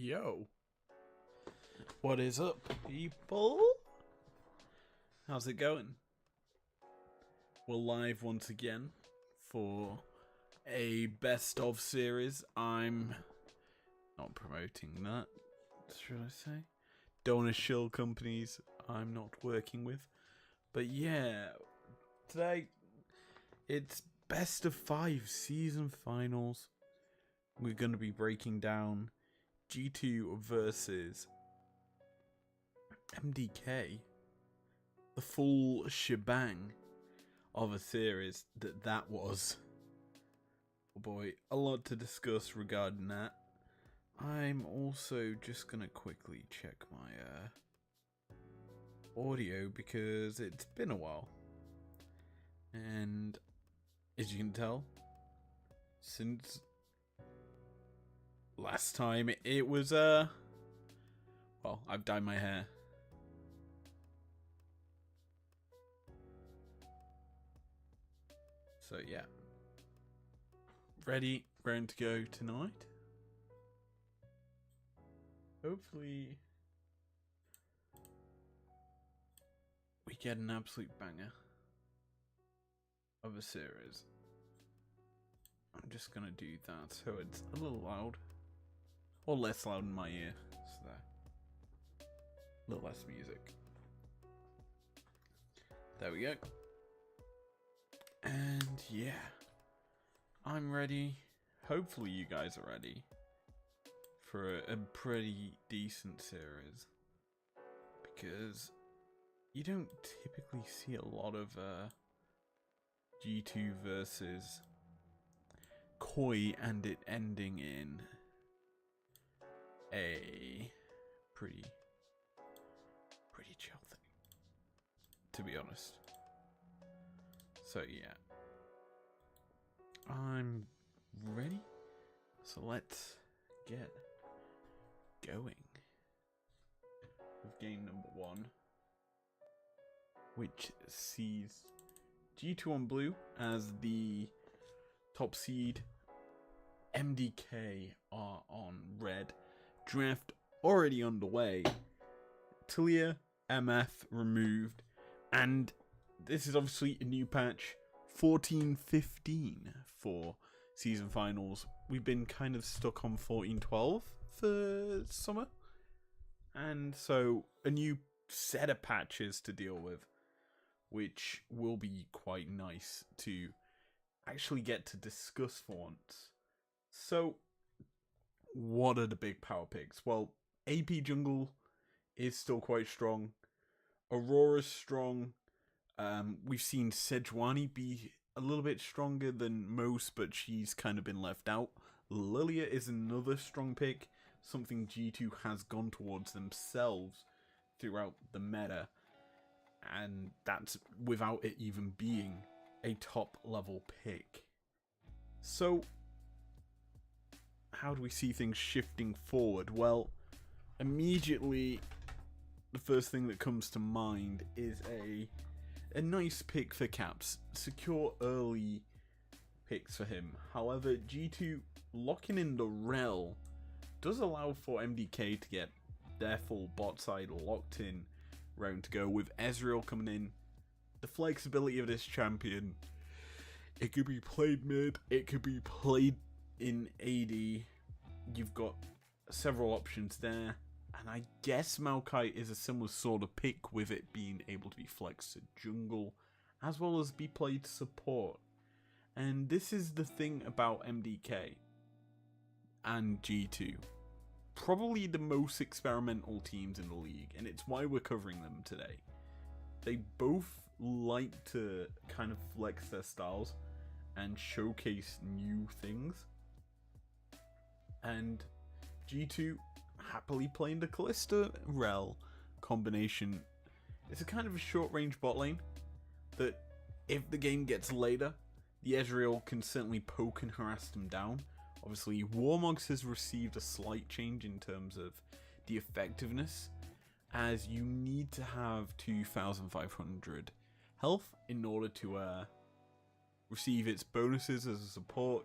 Yo, what is up, people? How's it going? We're live once again for a best of series. I'm not promoting that, should I say? Donor shill companies I'm not working with. But yeah, today it's best of 5 season finals. We're going to be breaking down G2 versus MDK, the full shebang of a series that was. Oh boy, a lot to discuss regarding that. I'm also just gonna quickly check my audio because it's been a while, and as you can tell, since last time it was well, I've dyed my hair. So yeah. Ready, round to go tonight. Hopefully we get an absolute banger of a series. I'm just gonna do that so it's a little loud. Or less loud in my ear. So there. A little less music. There we go. And yeah. I'm ready. Hopefully you guys are ready for a pretty decent series. Because you don't typically see a lot of G2 versus Koi and it ending in a pretty chill thing, to be honest. So yeah, I'm ready, so let's get going with game number 1, which sees G2 on blue as the top seed. MDK are on red. Draft already underway. Talia, MF removed, and this is obviously a new patch, 14-15 for season finals. We've been kind of stuck on 14-12 for summer, and so a new set of patches to deal with, which will be quite nice to actually get to discuss for once. So what are the big power picks? Well, AP jungle is still quite strong. Aurora's strong. We've seen Sejuani be a little bit stronger than most, but she's kind of been left out. Lilia is another strong pick, something G2 has gone towards themselves throughout the meta, and that's without it even being a top level pick. So how do we see things shifting forward? Well, immediately the first thing that comes to mind is a nice pick for Caps. Secure early picks for him. However, G2 locking in the Rel does allow for MDK to get their full bot side locked in, round to go, with Ezreal coming in. The flexibility of this champion, it could be played mid, it could be played in AD. You've got several options there, and I guess Maokai is a similar sort of pick, with it being able to be flexed to jungle as well as be played support. And this is the thing about MDK and G2, probably the most experimental teams in the league, and it's why we're covering them today. They both like to kind of flex their styles and showcase new things. And G2 happily playing the Kalista Rel combination. It's a kind of a short range bot lane that, if the game gets later, the Ezreal can certainly poke and harass them down. Obviously, Warmogs has received a slight change in terms of the effectiveness, as you need to have 2,500 health in order to receive its bonuses as a support,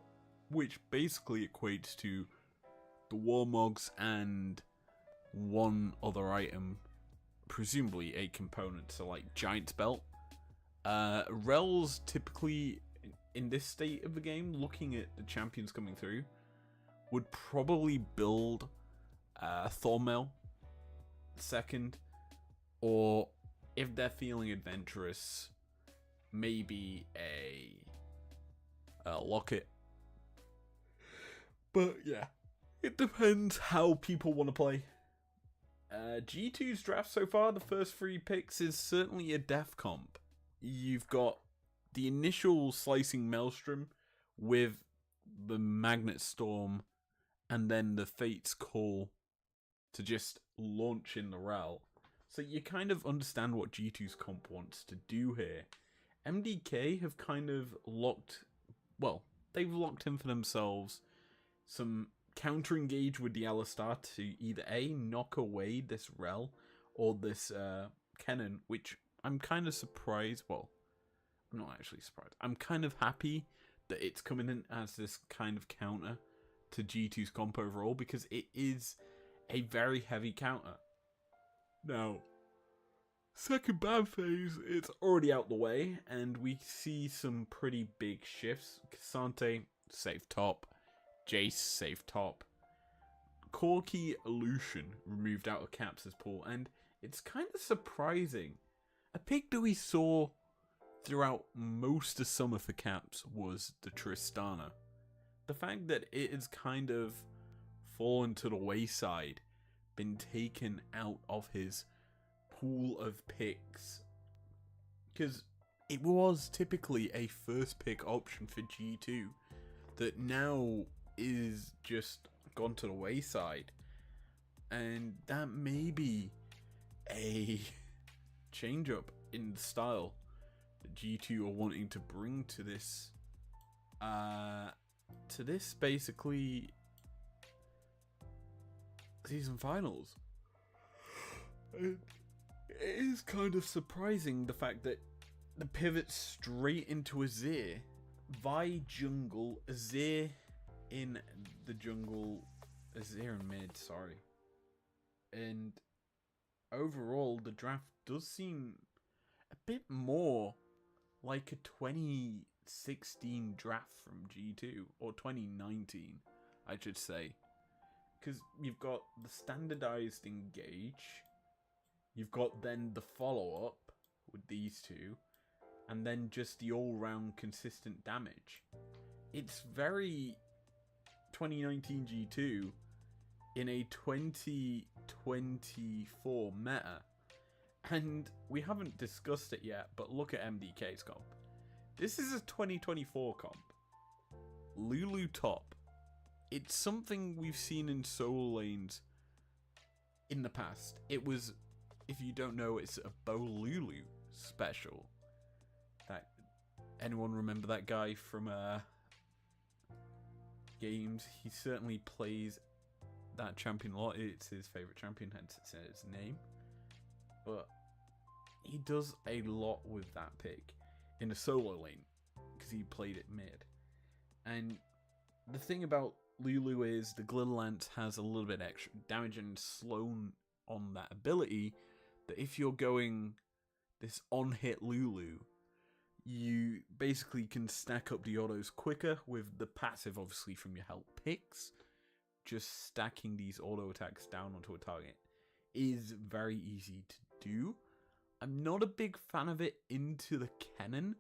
which basically equates to Warmogs and one other item, presumably a component, so like Giant's Belt. Rel's typically, in this state of the game, looking at the champions coming through, would probably build Thornmail second, or if they're feeling adventurous, maybe a Locket. But yeah, it depends how people want to play. G2's draft so far, the first 3 picks, is certainly a death comp. You've got the initial Slicing Maelstrom with the Magnet Storm, and then the Fate's Call to just launch in the Rel. So you kind of understand what G2's comp wants to do here. MDK have kind of they've locked in for themselves some counter-engage with the Alistar to either A, knock away this Rel, or this Kennen, which I'm kind of surprised, well, I'm not actually surprised. I'm kind of happy that it's coming in as this kind of counter to G2's comp overall, because it is a very heavy counter. Now, second ban phase, it's already out the way, and we see some pretty big shifts. Cassante, safe top. Jace, safe top. Corki Illusion removed out of Caps' pool, and it's kind of surprising. A pick that we saw throughout most of summer for Caps was the Tristana. The fact that it has kind of fallen to the wayside, been taken out of his pool of picks, because it was typically a first pick option for G2 that now is just gone to the wayside, and that may be a change up in the style that G2 are wanting to bring to this basically season finals. It is kind of surprising, the fact that the pivot straight into Azir, Vi jungle, Azir in the jungle, Azir in mid, sorry. And overall, the draft does seem a bit more like a 2016 draft from G2, or 2019, I should say. Because you've got the standardized engage, you've got then the follow-up with these two, and then just the all-round consistent damage. It's very 2019 G2 in a 2024 meta. And we haven't discussed it yet, but look at MDK's comp. This is a 2024 comp. Lulu top. It's something we've seen in solo lanes in the past. It was, if you don't know, it's a Bo Lulu special. That, anyone remember that guy from games? He certainly plays that champion a lot. It's his favorite champion, hence it's his name. But he does a lot with that pick in a solo lane, because he played it mid. And the thing about Lulu is the Glitter Lance has a little bit extra damage and slow on that ability, that if you're going this on-hit Lulu, you basically can stack up the autos quicker with the passive, obviously, from your help picks. Just stacking these auto attacks down onto a target is very easy to do. I'm not a big fan of it into the Kennen,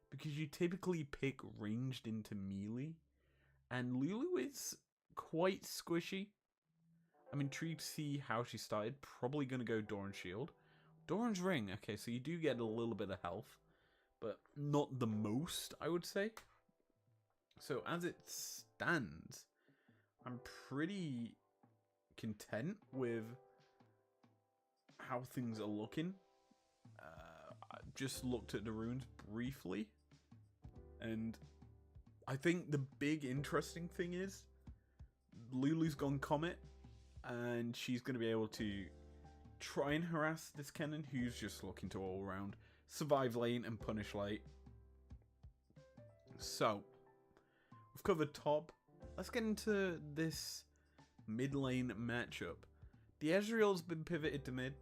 because you typically pick ranged into melee, and Lulu is quite squishy. I'm intrigued to see how she started. Probably going to go Doran's Shield. Doran's Ring, okay, so you do get a little bit of health, but not the most, I would say. So as it stands, I'm pretty content with how things are looking. I just looked at the runes briefly, and I think the big interesting thing is Lulu's gone Comet, and she's going to be able to try and harass this Kennen, who's just looking to all around survive lane and punish late. So we've covered top. Let's get into this mid lane matchup. The Ezreal's been pivoted to mid.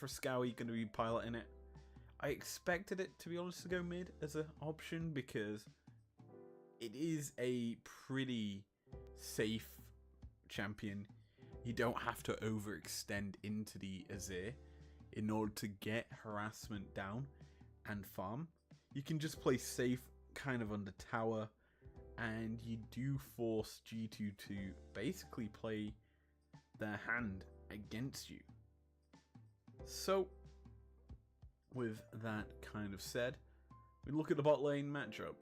Frescowy going to be piloting it. I expected it, to be honest, to go mid as an option because it is a pretty safe champion. You don't have to overextend into the Azir in order to get harassment down and farm. You can just play safe kind of under tower, and you do force G2 to basically play their hand against you. So, with that kind of said, we look at the bot lane matchup.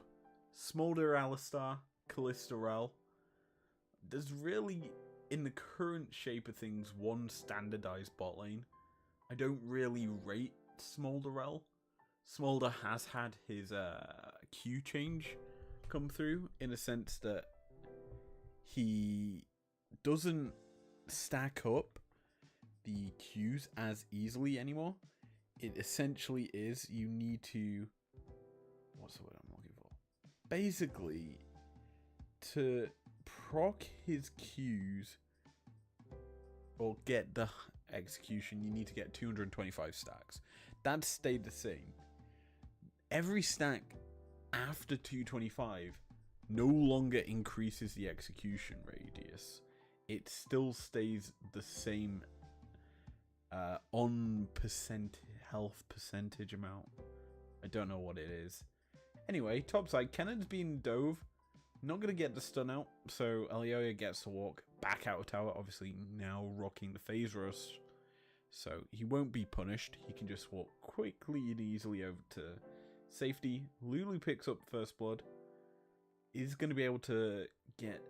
Smolder, Alistar, Kalista, Rel. There's really, in the current shape of things, one standardized bot lane. I don't really rate Smolder Rel. Smolder has had his Q change come through in a sense that he doesn't stack up the Qs as easily anymore. It essentially is you need to, what's the word I'm looking for? Basically, to proc his Qs or get the execution, you need to get 225 stacks. That stayed the same. Every stack after 225 no longer increases the execution radius. It still stays the same on health percentage amount. I don't know what it is. Anyway, topside, Kennan's been dove. Not going to get the stun out, so Elioya gets to walk back out of tower, obviously now rocking the phase rush. So he won't be punished. He can just walk quickly and easily over to safety. Lulu picks up first blood. Is going to be able to get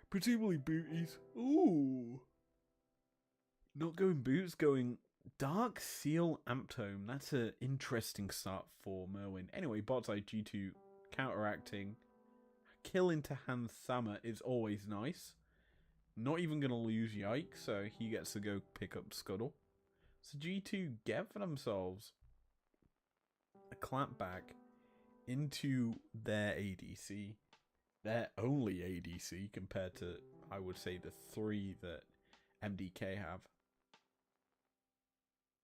presumably booties. Ooh. Not going boots, going Dark Seal Amptome. That's an interesting start for Merwin. Anyway, bot side G2 counteracting. Kill into Hans Sama is always nice. Not even going to lose Yike, so he gets to go pick up Scuttle. So G2 get for themselves a clapback into their ADC. Their only ADC compared to, I would say, the 3 that MDK have.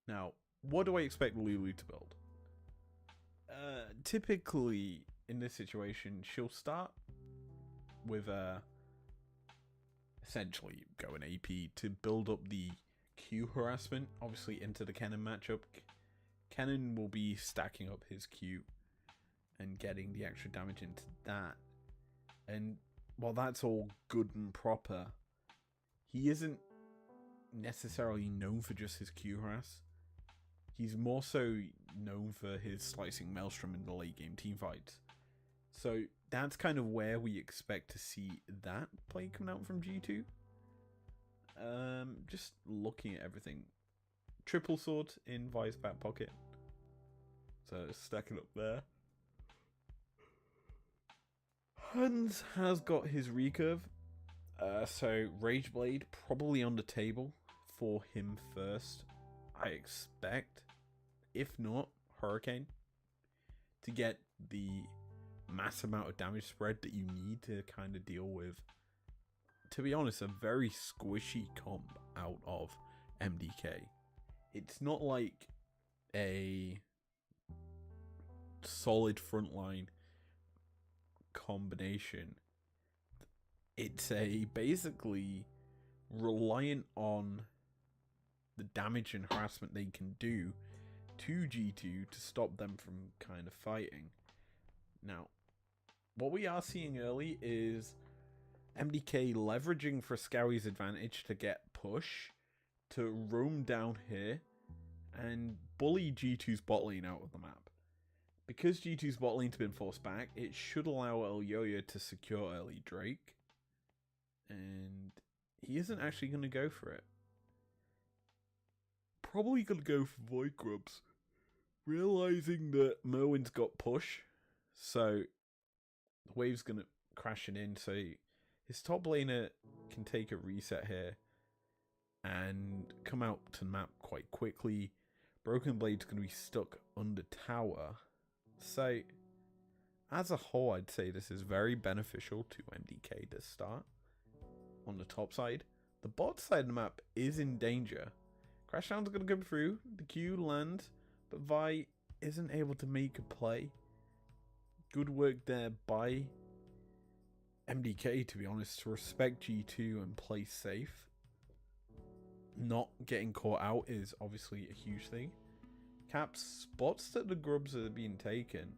Now, what do I expect Lulu to build? Typically, in this situation, she'll start with essentially going AP to build up the Q harassment, obviously into the Kennen matchup. Kennen will be stacking up his Q and getting the extra damage into that. And while that's all good and proper, he isn't necessarily known for just his Q harass. He's more so known for his slicing Maelstrom in the late game teamfights. So that's kind of where we expect to see that play coming out from G2. Just looking at everything. Triple sword in Vi's back pocket. So stacking up there. Hans has got his recurve. So Rage Blade probably on the table for him first, I expect. If not, Hurricane. To get the mass amount of damage spread that you need to kind of deal with, to be honest, a very squishy comp out of MDK. It's not like a solid frontline combination. It's a basically reliant on the damage and harassment they can do to G2 to stop them from kind of fighting. Now, what we are seeing early is MDK leveraging Frescowy's advantage to get push, to roam down here and bully G2's bot lane out of the map. Because G2's bot lane's been forced back, it should allow Elioya to secure early Drake. And he isn't actually going to go for it. Probably going to go for Void Grubs. Realizing that Merwin's got push, so the wave's going to crash in, so his top laner can take a reset here and come out to the map quite quickly. Broken Blade's going to be stuck under tower. So, as a whole, I'd say this is very beneficial to MDK to start. on the top side. The bot side of the map is in danger. Crashdown's going to come through. The Q lands, but Vi isn't able to make a play. Good work there by MDK, to be honest, to respect G2 and play safe. Not getting caught out is obviously a huge thing. Caps spots that the grubs are being taken.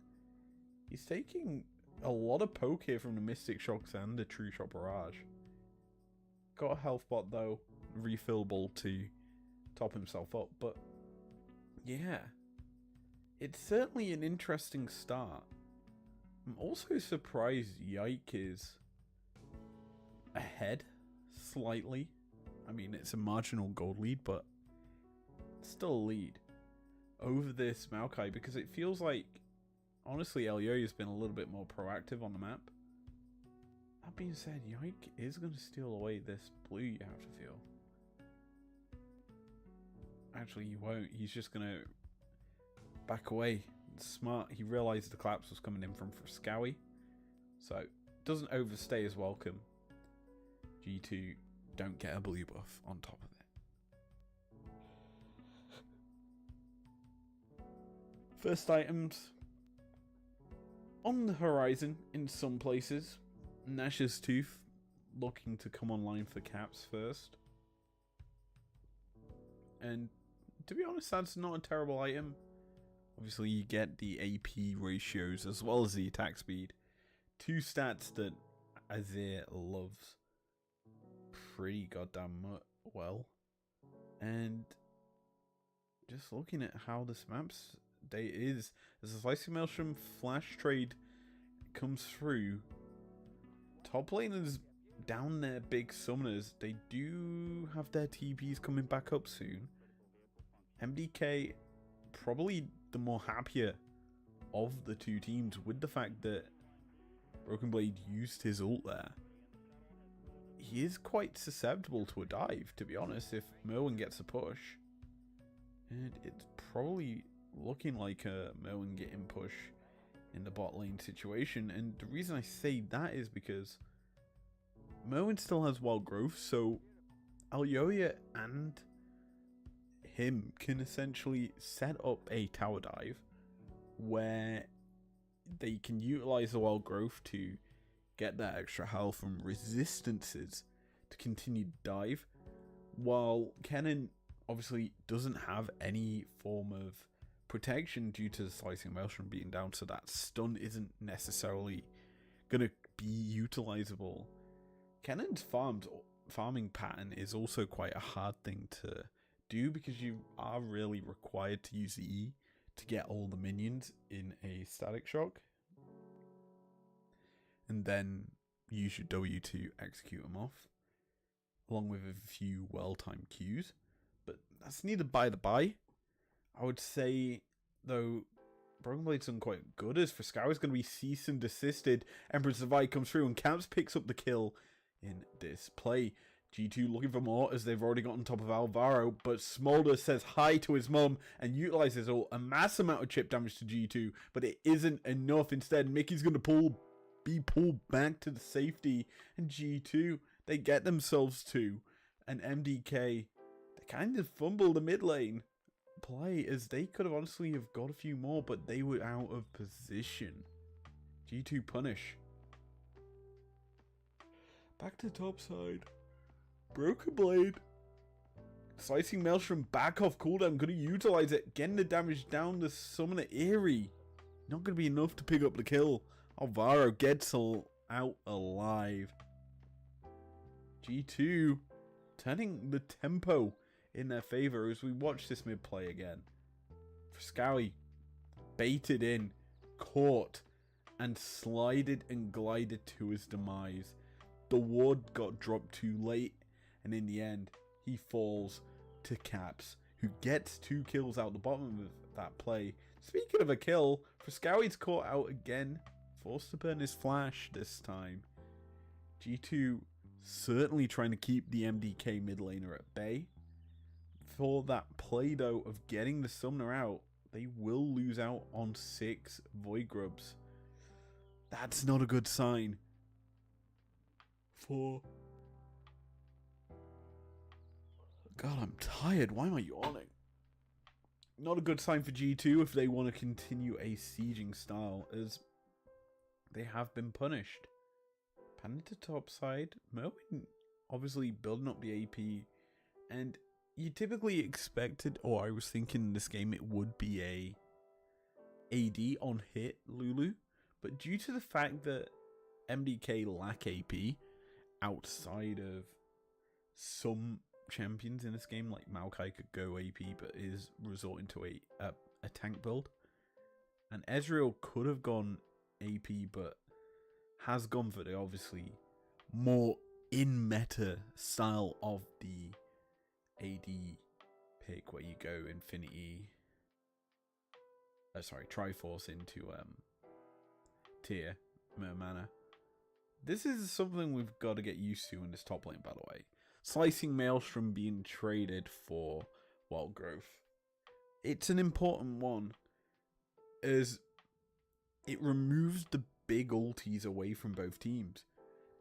He's taking a lot of poke here from the Mystic Shocks and the True Shot Barrage. Got a health bot though, refillable to top himself up, but yeah, it's certainly an interesting start. I'm also surprised Yike is ahead slightly. I mean, it's a marginal gold lead, but it's still a lead over this Maokai, because it feels like, honestly, Elio has been a little bit more proactive on the map. That being said, Yike is going to steal away this blue, you have to feel. Actually, he won't. He's just going to back away. Smart. He realized the collapse was coming in from Friscowie, so doesn't overstay his welcome. G2 don't get a blue buff on top of it. First items on the horizon in some places. Nash's Tooth looking to come online for Caps first. And to be honest, that's not a terrible item. Obviously, you get the AP ratios as well as the attack speed. Two stats that Azir loves pretty goddamn well. And just looking at how this map's day is, as the Slicing Maelstrom flash trade comes through, top laners down their big summoners, they do have their TPs coming back up soon. MDK probably the more happier of the two teams with the fact that Broken Blade used his ult there. He is quite susceptible to a dive, to be honest, if Merwin gets a push. And it's probably looking like a Merwin getting push in the bot lane situation. And the reason I say that is because Merwin still has wild growth, so Alyoya and him can essentially set up a tower dive where they can utilize the wild growth to get that extra health from resistances to continue to dive, while Kennen obviously doesn't have any form of protection due to the Slicing Maelstrom being down, so that stun isn't necessarily going to be utilizable. Kennen's farming pattern is also quite a hard thing to do, because you are really required to use the E to get all the minions in a static shock, and then use your W to execute them off, along with a few well-timed Qs. But that's neither by the by. I would say, though, Broken Blade's done quite good, as Friscowie's going to be cease and desisted. Emperor's Divide comes through and Camps picks up the kill in this play. G2 looking for more, as they've already got on top of Alvaro, but Smolder says hi to his mum and utilizes a mass amount of chip damage to G2, but it isn't enough. Instead, Mickey's going to be pulled back to the safety, and G2, they get themselves two, and MDK, they kind of fumble the mid lane play, as they could have honestly have got a few more, but they were out of position. G2 punish. Back to top side. Broken Blade. Slicing Maelstrom back off cooldown. Going to utilize it. Getting the damage down the summoner Eerie. Not going to be enough to pick up the kill. Alvaro gets out alive. G2 turning the tempo in their favor as we watch this mid play again. Friscowie baited in, caught, and slided and glided to his demise. The ward got dropped too late, and in the end, he falls to Caps, who gets 2 kills out the bottom of that play. Speaking of a kill, Friscowie's caught out again, forced to burn his flash this time. G2 certainly trying to keep the MDK mid laner at bay. For that play though of getting the summoner out, they will lose out on 6 Void Grubs. That's not a good sign for God, I'm tired. Why am I yawning? Not a good sign for G2 if they want to continue a sieging style, as they have been punished. Panda to top side. Merwin obviously building up the AP, and you typically expected, or I was thinking in this game it would be a AD on hit Lulu, but due to the fact that MDK lack AP outside of some champions in this game, like Maokai could go AP but is resorting to a tank build, and Ezreal could have gone AP but has gone for the obviously more in meta style of the AD pick, where you go Infinity, Triforce into tier mana. This is something we've got to get used to in this top lane, by the way. Slicing Maelstrom being traded for Wild Growth. It's an important one, as it removes the big ultis away from both teams.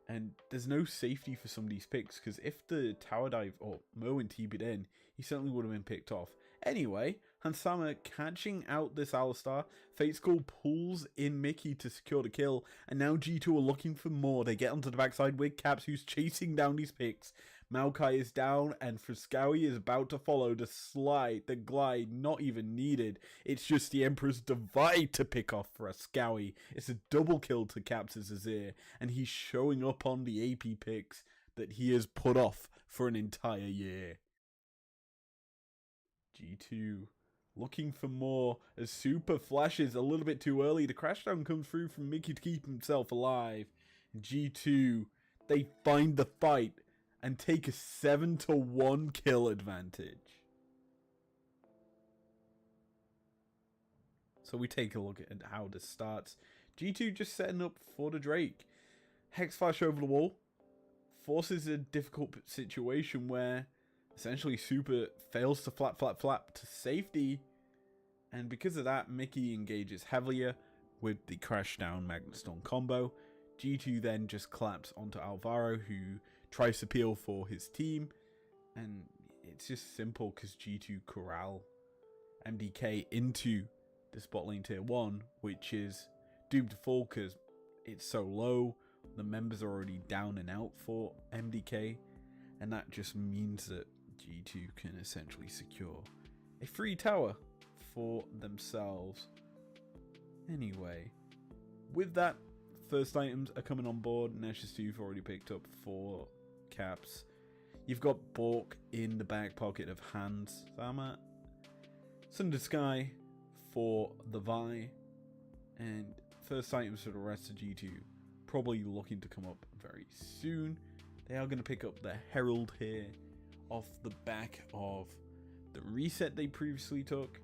And there's no safety for some of these picks, because if the tower dive or Merwin TB'd in, he certainly would have been picked off. Anyway, Hansama catching out this Alistar. Fate School pulls in Mickey to secure the kill, and now G2 are looking for more. They get onto the backside with Caps, who's chasing down these picks. Maokai is down, and Friscawi is about to follow. The slide, the glide, not even needed. It's just the Emperor's Divide to pick off Friscawi. It's a double kill to Caps' Azir, and he's showing up on the AP picks that he has put off for an entire year. G2 looking for more as Super flashes a little bit too early. The crashdown comes through from Mickey to keep himself alive. G2, they find the fight and take a 7-1 kill advantage. So we take a look at how this starts. G2 just setting up for the Drake. Hex Flash over the wall forces a difficult situation where essentially Super fails to flap to safety, and because of that, Mickey engages heavier with the Crashdown Magnetstone combo. G2 then just claps onto Alvaro, who tries to peel for his team, and it's just simple because G2 corral MDK into the bot lane tier 1, which is doomed to fall because it's so low. The members are already down and out for MDK, and that just means that G2 can essentially secure a free tower for themselves. Anyway, with that, first items are coming on board. Nash's 2 already picked up 4 Caps. You've got Bork in the back pocket of Hans Sama. Sunder Sky for the Vi. And first items for the rest of G2 probably looking to come up very soon. They are going to pick up the Herald here off the back of the reset they previously took.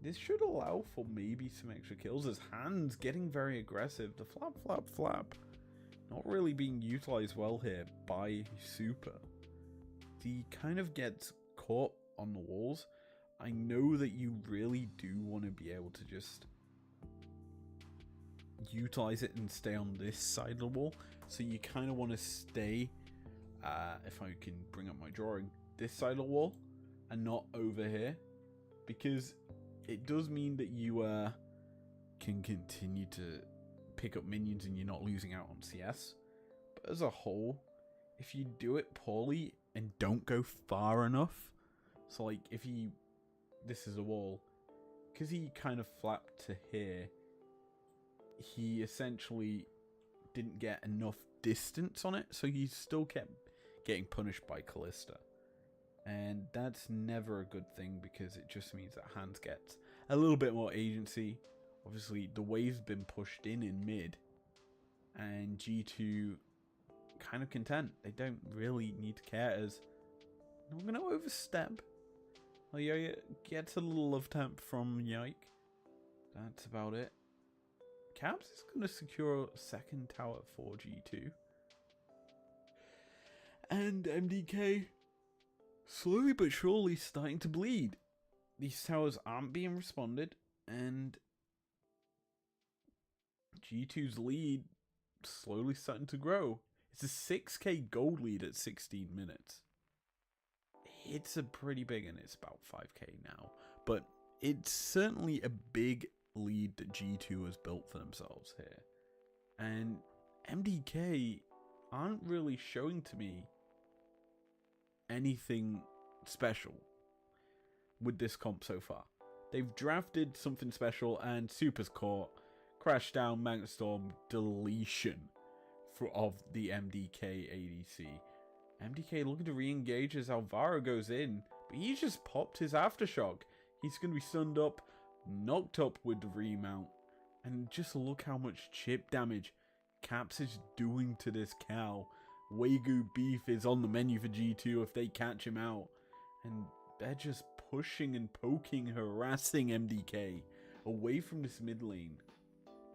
This should allow for maybe some extra kills, as Hans getting very aggressive. The flap not really being utilized well here by Super. He kind of gets caught on the walls. I know that you really do want to be able to just utilize it and stay on this side of the wall, so you kind of want to stay, if I can bring up my drawing, this side of the wall and not over here, because it does mean that you can continue to pick up minions and you're not losing out on CS. But as a whole, if you do it poorly and don't go far enough, so like if this is a wall, because he kind of flapped to here, he essentially didn't get enough distance on it, so he still kept getting punished by Callista. And that's never a good thing, because it just means that Hans gets a little bit more agency. Obviously, the wave's been pushed in mid, and G2 kind of content. They don't really need to care, as I'm going to overstep. Oh yeah, gets a little love tap from Yike. That's about it. Caps is going to secure a second tower for G2. And MDK slowly but surely starting to bleed. These towers aren't being responded, and G2's lead slowly starting to grow. It's a 6k gold lead at 16 minutes. it's a pretty big, and it's about 5k now. But it's certainly a big lead that G2 has built for themselves here. And MDK aren't really showing to me anything special with this comp so far. They've drafted something special and Super's caught, crash down, Magnet Storm, deletion of the MDK ADC. MDK looking to re-engage as Alvaro goes in, but he just popped his Aftershock. He's going to be stunned up, knocked up with the remount, and just look how much chip damage Caps is doing to this cow. Wagyu beef is on the menu for G2 if they catch him out, and they're just pushing and poking, harassing MDK away from this mid lane.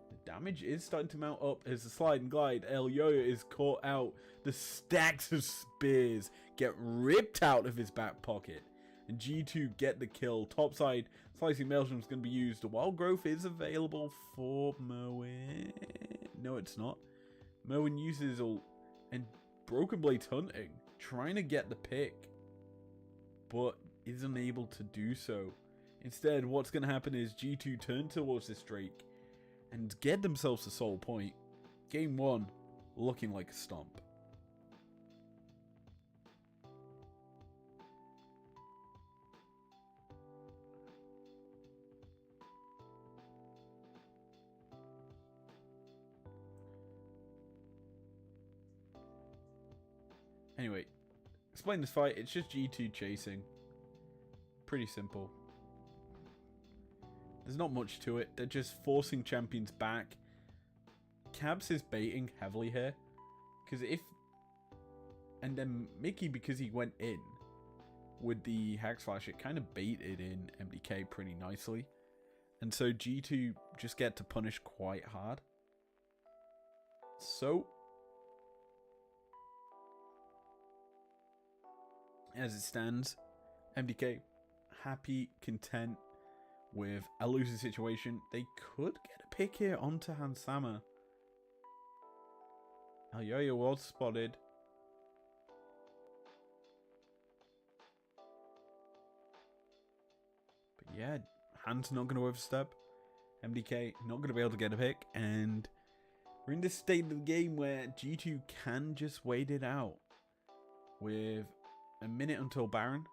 The damage is starting to mount up as the slide and glide. Elyoya is caught out. The stacks of spears get ripped out of his back pocket, and G2 get the kill. Topside, Slicing Maelstrom is going to be used. Wild Growth is available for Merwin. No, it's not. Merwin uses ult, and Broken Blade's hunting, trying to get the pick, but is unable to do so. Instead, what's going to happen is G2 turn towards this Drake and get themselves a soul point. Game 1 looking like a stomp. Anyway, explain this fight. It's just G2 chasing. Pretty simple. There's not much to it. They're just forcing champions back. Cabs is baiting heavily here. Because if... And then Mickey, because he went in with the Hack Slash, it kind of baited in MDK pretty nicely. And so G2 just get to punish quite hard. So... as it stands, MDK happy, content with a losing situation. They could get a pick here onto Hansama. Elyoya was spotted. But yeah, Hans not going to overstep. MDK not going to be able to get a pick. And we're in this state of the game where G2 can just wait it out. With a minute until Baron.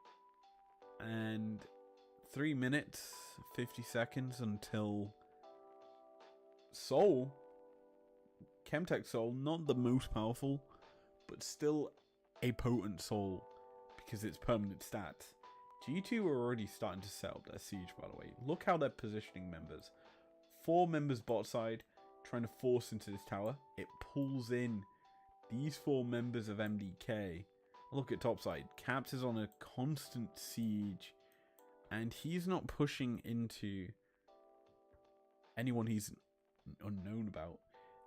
And 3 minutes, 50 seconds until Soul. Chemtech Soul, not the most powerful, but still a potent Soul because it's permanent stats. G2 are already starting to set up their siege, by the way. Look how they're positioning members. 4 members bot side, trying to force into this tower. It pulls in these 4 members of MDK. Look at topside. Caps is on a constant siege. And he's not pushing into anyone he's unknown about.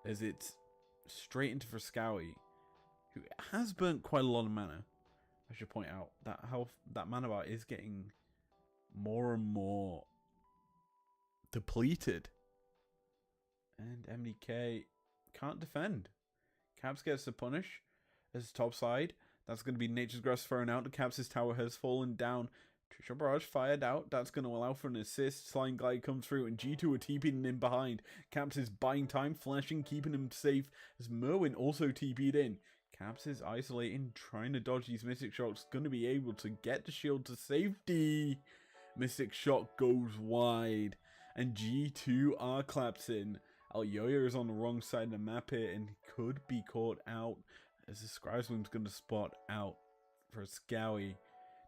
As it's straight into Frascawi, who has burnt quite a lot of mana. I should point out that mana bar is getting more and more depleted. And MDK can't defend. Caps gets the punish as topside. That's going to be Nature's Grass thrown out. The Caps' tower has fallen down. Trisha Barrage fired out. That's going to allow for an assist. Slime Glide comes through, and G2 are TPing in behind. Caps is buying time, flashing, keeping him safe, as Merwin also TP'd in. Caps is isolating, trying to dodge these Mystic Shocks. Going to be able to get the shield to safety. Mystic Shock goes wide, and G2 are collapsing. Elyoya is on the wrong side of the map here, and could be caught out, as the Scribesman's going to spot out for Scowie.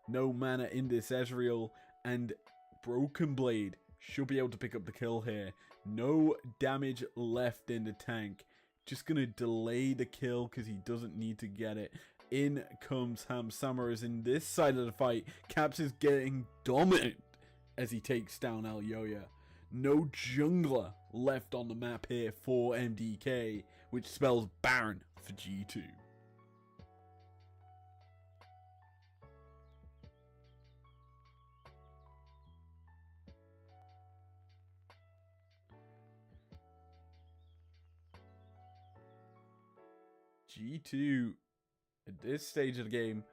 No mana in this Ezreal, and Broken Blade should be able to pick up the kill here. No damage left in the tank. Just going to delay the kill because he doesn't need to get it. In comes Hamsama as in this side of the fight. Caps is getting dominant as he takes down Elyoya. No jungler left on the map here for MDK, which spells Baron for G2. G2, at this stage of the game,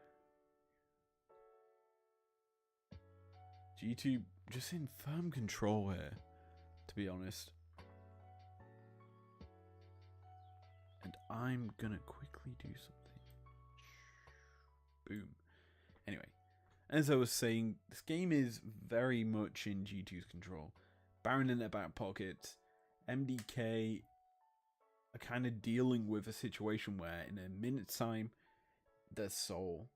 G2 just in firm control here, to be honest. And I'm gonna quickly do something. Boom. Anyway, as I was saying, this game is very much in G2's control. Baron in their back pocket. MDK are kind of dealing with a situation where in a minute's time, their soul.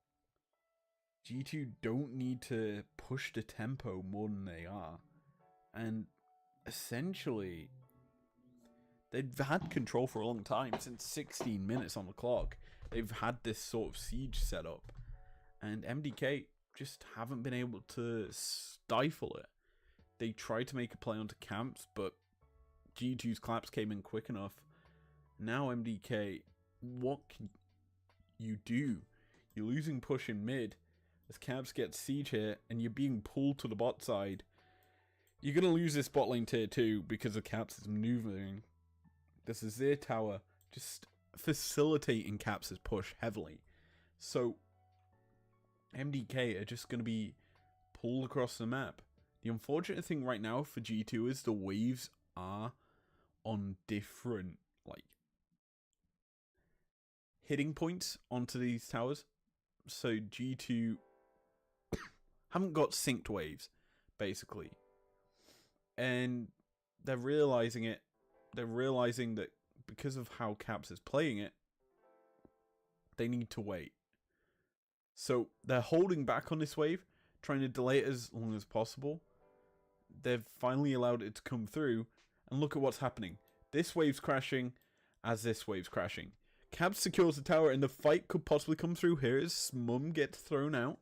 G2 don't need to push the tempo more than they are. And essentially, they've had control for a long time, since 16 minutes on the clock. They've had this sort of siege set up. And MDK just haven't been able to stifle it. They tried to make a play onto camps, but G2's collapse came in quick enough. Now MDK, what can you do? You're losing push in mid. As camps get siege here, and you're being pulled to the bot side. You're going to lose this bot lane tier 2 because of Caps' maneuvering. This Azir tower just facilitating Caps' push heavily. So MDK are just going to be pulled across the map. The unfortunate thing right now for G2 is the waves are on different hitting points onto these towers. So G2 haven't got synced waves, basically. And they're realizing it. They're realizing that because of how Caps is playing it, they need to wait. So they're holding back on this wave, trying to delay it as long as possible. They've finally allowed it to come through, and look at what's happening. This wave's crashing as this wave's crashing. Caps secures the tower, and the fight could possibly come through here as Smum gets thrown out.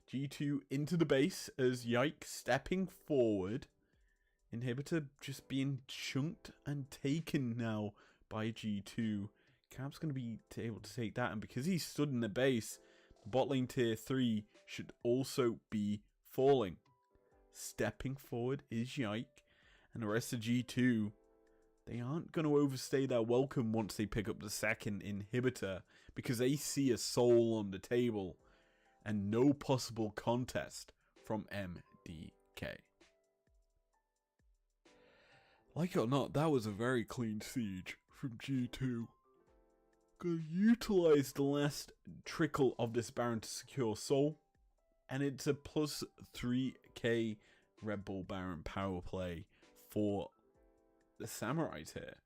G2 into the base as Yike stepping forward. Inhibitor just being chunked and taken now by G2. Cap's going to be able to take that, and because he stood in the base, bot lane tier 3 should also be falling. Stepping forward is Yike, and the rest of G2, they aren't going to overstay their welcome once they pick up the second inhibitor, because they see a soul on the table and no possible contest from MDK. Like it or not, that was a very clean siege from G2. Gonna utilize the last trickle of this Baron to secure soul, and it's a plus 3k Red Bull Baron power play for the Samurais here.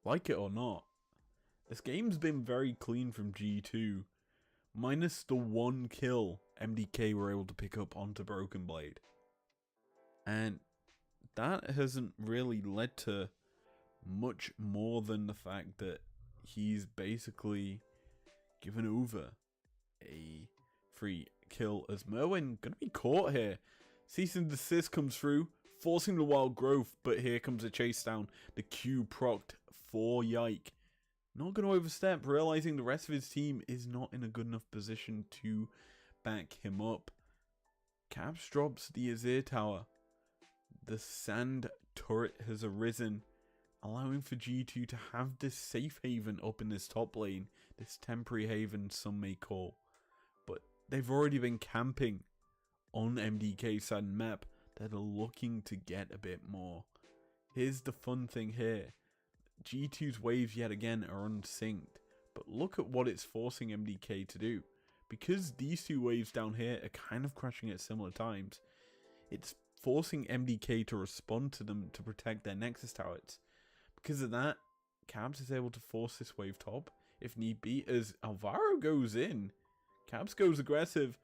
Like it or not, this game's been very clean from G2, minus the one kill MDK were able to pick up onto Broken Blade. And that hasn't really led to much more than the fact that he's basically given over a free kill as Merwin gonna be caught here. Cease and desist comes through, forcing the wild growth, but here comes a chase down. The Q procced for Yike. Not gonna overstep, realizing the rest of his team is not in a good enough position to back him up. Caps drops the Azir tower. The sand turret has arisen, allowing for G2 to have this safe haven up in this top lane. This temporary haven, some may call. But they've already been camping on MDK's side of the map. That are looking to get a bit more. Here's the fun thing here. G2's waves yet again are unsynced. But look at what it's forcing MDK to do. Because these two waves down here are kind of crashing at similar times, it's forcing MDK to respond to them to protect their Nexus towers. Because of that, Cabs is able to force this wave top if need be. As Alvaro goes in, Cabs goes aggressive.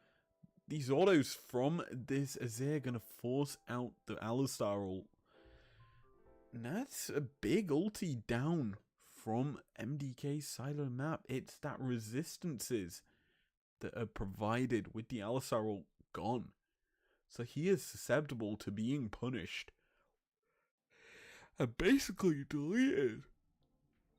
These autos from this Azir are going to force out the Alistar ult. And that's a big ulti down from MDK's side of the map. It's that resistances that are provided with the Alistar ult gone. So he is susceptible to being punished and basically deleted.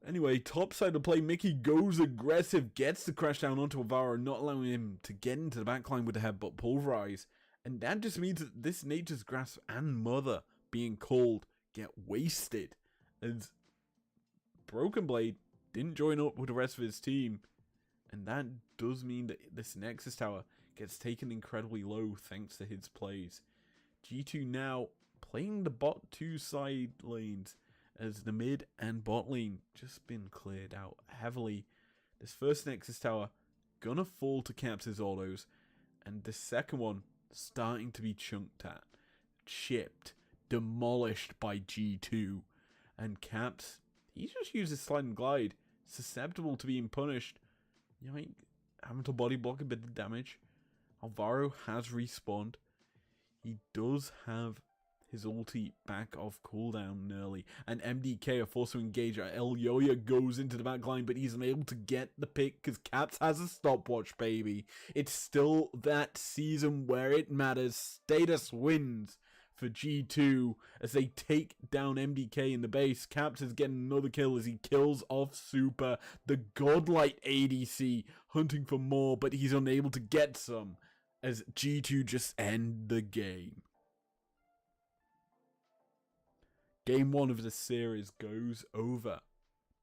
Anyway, top side of play, Mickey goes aggressive, gets the crash down onto Alvaro, not allowing him to get into the backline with the headbutt pulverize. And that just means that this Nature's Grasp and Mother being called get wasted. As Broken Blade didn't join up with the rest of his team. And that does mean that this Nexus Tower gets taken incredibly low thanks to his plays. G2 now playing the bot 2 side lanes as the mid and bot lane just been cleared out heavily. This first Nexus tower gonna fall to Caps' autos, and the second one starting to be chunked at, chipped, demolished by G2. And Caps, he just uses slide and glide, susceptible to being punished. Yoink, having to body block a bit of damage. Alvaro has respawned. He does have his ulti back off cooldown early, and MDK are forced to engage. El Yoya goes into the back line, but he's unable to get the pick because Caps has a stopwatch, baby. It's still that season where it matters. Status wins for G2 as they take down MDK in the base. Caps is getting another kill as he kills off Super, the godlike ADC, hunting for more, but he's unable to get some as G2 just end the game. Game 1 of the series goes over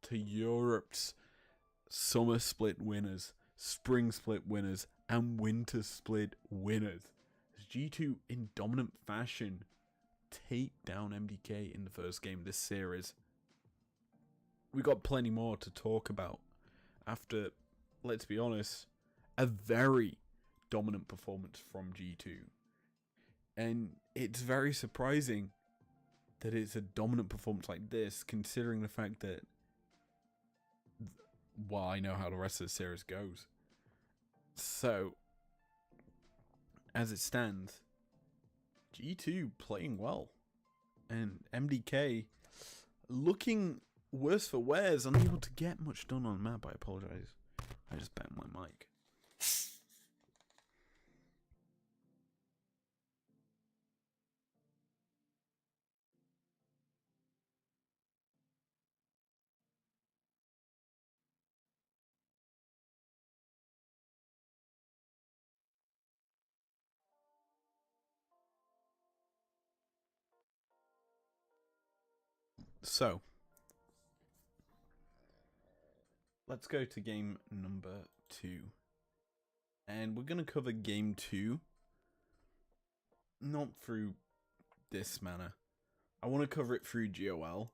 to Europe's summer split winners, spring split winners, and winter split winners. As G2 in dominant fashion take down MDK in the first game of this series. We got plenty more to talk about after, let's be honest, a very dominant performance from G2. And it's very surprising that it's a dominant performance like this, considering the fact that, well, I know how the rest of the series goes. So, as it stands, G2 playing well, and MDK looking worse for wears, unable to get much done on the map. I apologize. I just banged my mic. So, let's go to game number 2. And we're going to cover game 2, not through this manner. I want to cover it through GOL,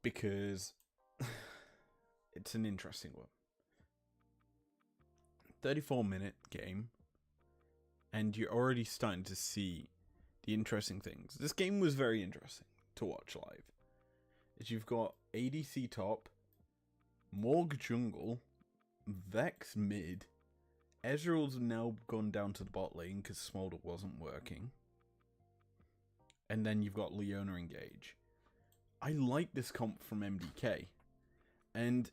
because it's an interesting one. 34-minute game, and you're already starting to see the interesting things. This game was very interesting to watch live. As you've got ADC top, Morg jungle, Vex mid, Ezreal's now gone down to the bot lane because Smolder wasn't working, and then you've got Leona engage. I like this comp from MDK, and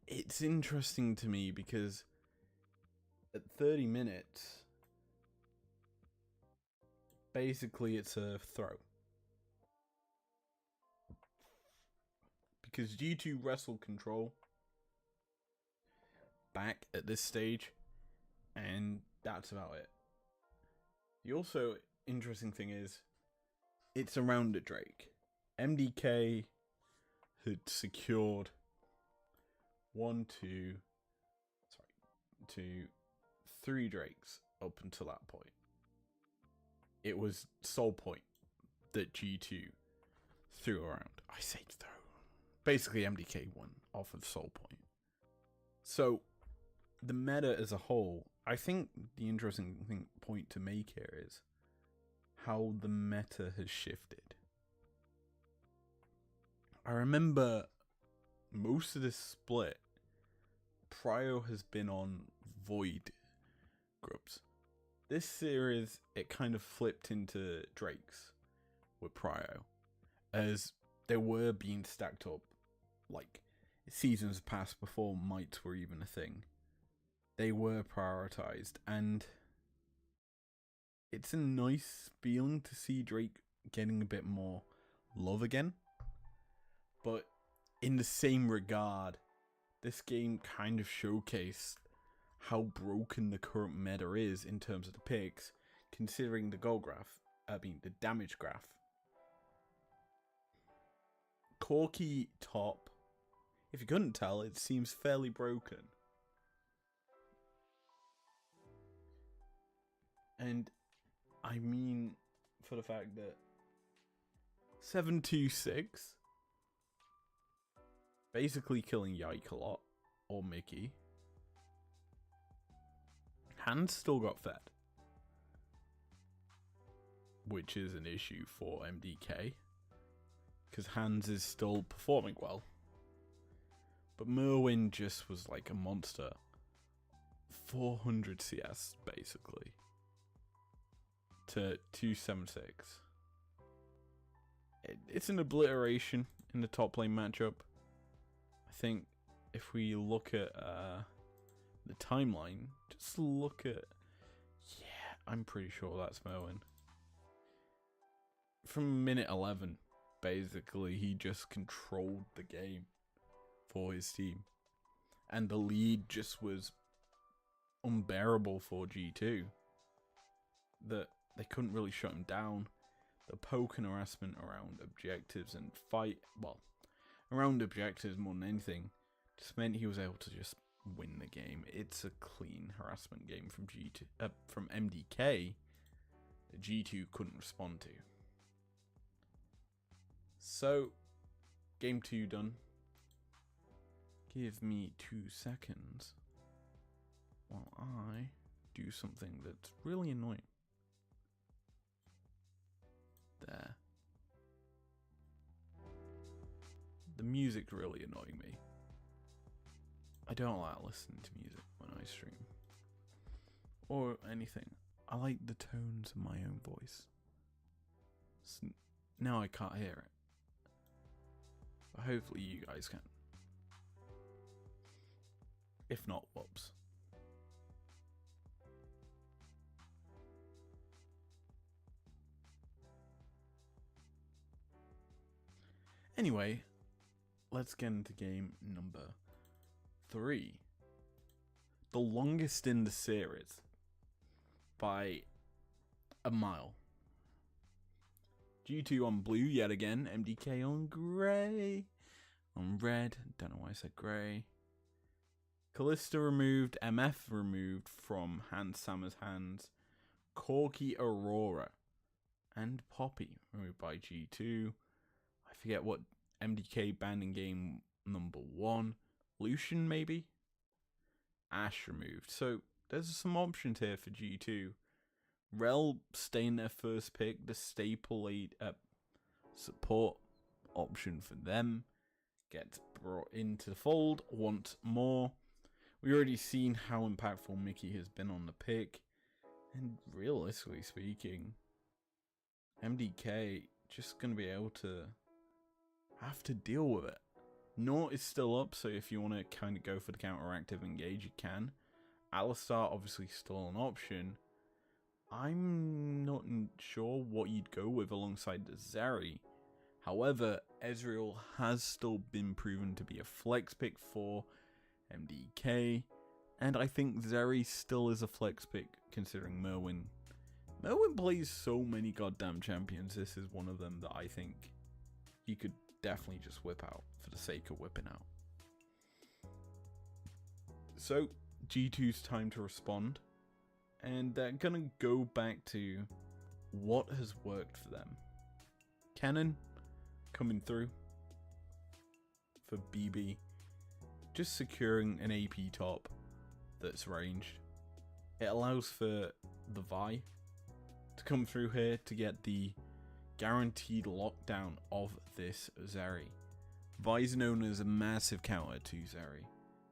it's interesting to me because at 30 minutes, basically it's a throw. Because G2 wrestle control back at this stage, and that's about it. The also interesting thing is, it's around a Drake. MDK had secured 3 Drakes up until that point. It was Soul Point that G2 threw around. I say throw. Basically, MDK won off of Soul Point. So, the meta as a whole, I think the interesting point to make here is how the meta has shifted. I remember most of this split, Prio has been on Void groups. This series, it kind of flipped into Drakes with Prio, as they were being stacked up like seasons past before mites were even a thing. They were prioritized, and it's a nice feeling to see Drake getting a bit more love again. But in the same regard, this game kind of showcased how broken the current meta is in terms of the picks, considering the goal graph, the damage graph. Corki top, if you couldn't tell, it seems fairly broken. And I mean, for the fact that 726 basically killing Yike a lot, or Mickey. Hans still got fed, which is an issue for MDK, because Hans is still performing well. But Merwin just was like a monster. 400 CS, basically, to 276. It's an obliteration in the top lane matchup. I think if we look at the timeline, just look at... Yeah, I'm pretty sure that's Merwin. From minute 11, basically, he just controlled the game for his team. And the lead just was unbearable for G2. That they couldn't really shut him down. The poke and harassment around objectives and fight, well, around objectives more than anything, just meant he was able to just win the game. It's a clean harassment game from from MDK that G2 couldn't respond to. So, game 2 done. Give me 2 seconds while I do something that's really annoying. There. The music's really annoying me. I don't like listening to music when I stream. Or anything. I like the tones of my own voice. So now I can't hear it. But hopefully you guys can. If not, whoops. Anyway, let's get into game number 3. The longest in the series by a mile. G2 on blue yet again, MDK on grey. On red, don't know why I said grey. Callista removed, MF removed from Hans Sammer's hands. Corki Aurora and Poppy removed by G2. I forget what MDK banned in game number 1. Lucian, maybe? Ashe removed. So, there's some options here for G2. Rel staying their first pick, the staple lead support option for them. Gets brought into the fold once more. We already seen how impactful Mickey has been on the pick. And realistically speaking, MDK just going to be able to have to deal with it. Nort is still up, so if you want to kind of go for the counteractive engage, you can. Alistar obviously still an option. I'm not sure what you'd go with alongside the Zeri. However, Ezreal has still been proven to be a flex pick for MDK. And I think Zeri still is a flex pick considering Merwin. Merwin plays so many goddamn champions. This is one of them that I think he could definitely just whip out for the sake of whipping out. So, G2's time to respond. And they're going to go back to what has worked for them. Cannon coming through for BB. Just securing an AP top that's ranged. It allows for the Vi to come through here to get the guaranteed lockdown of this Zeri. Vi is known as a massive counter to Zeri.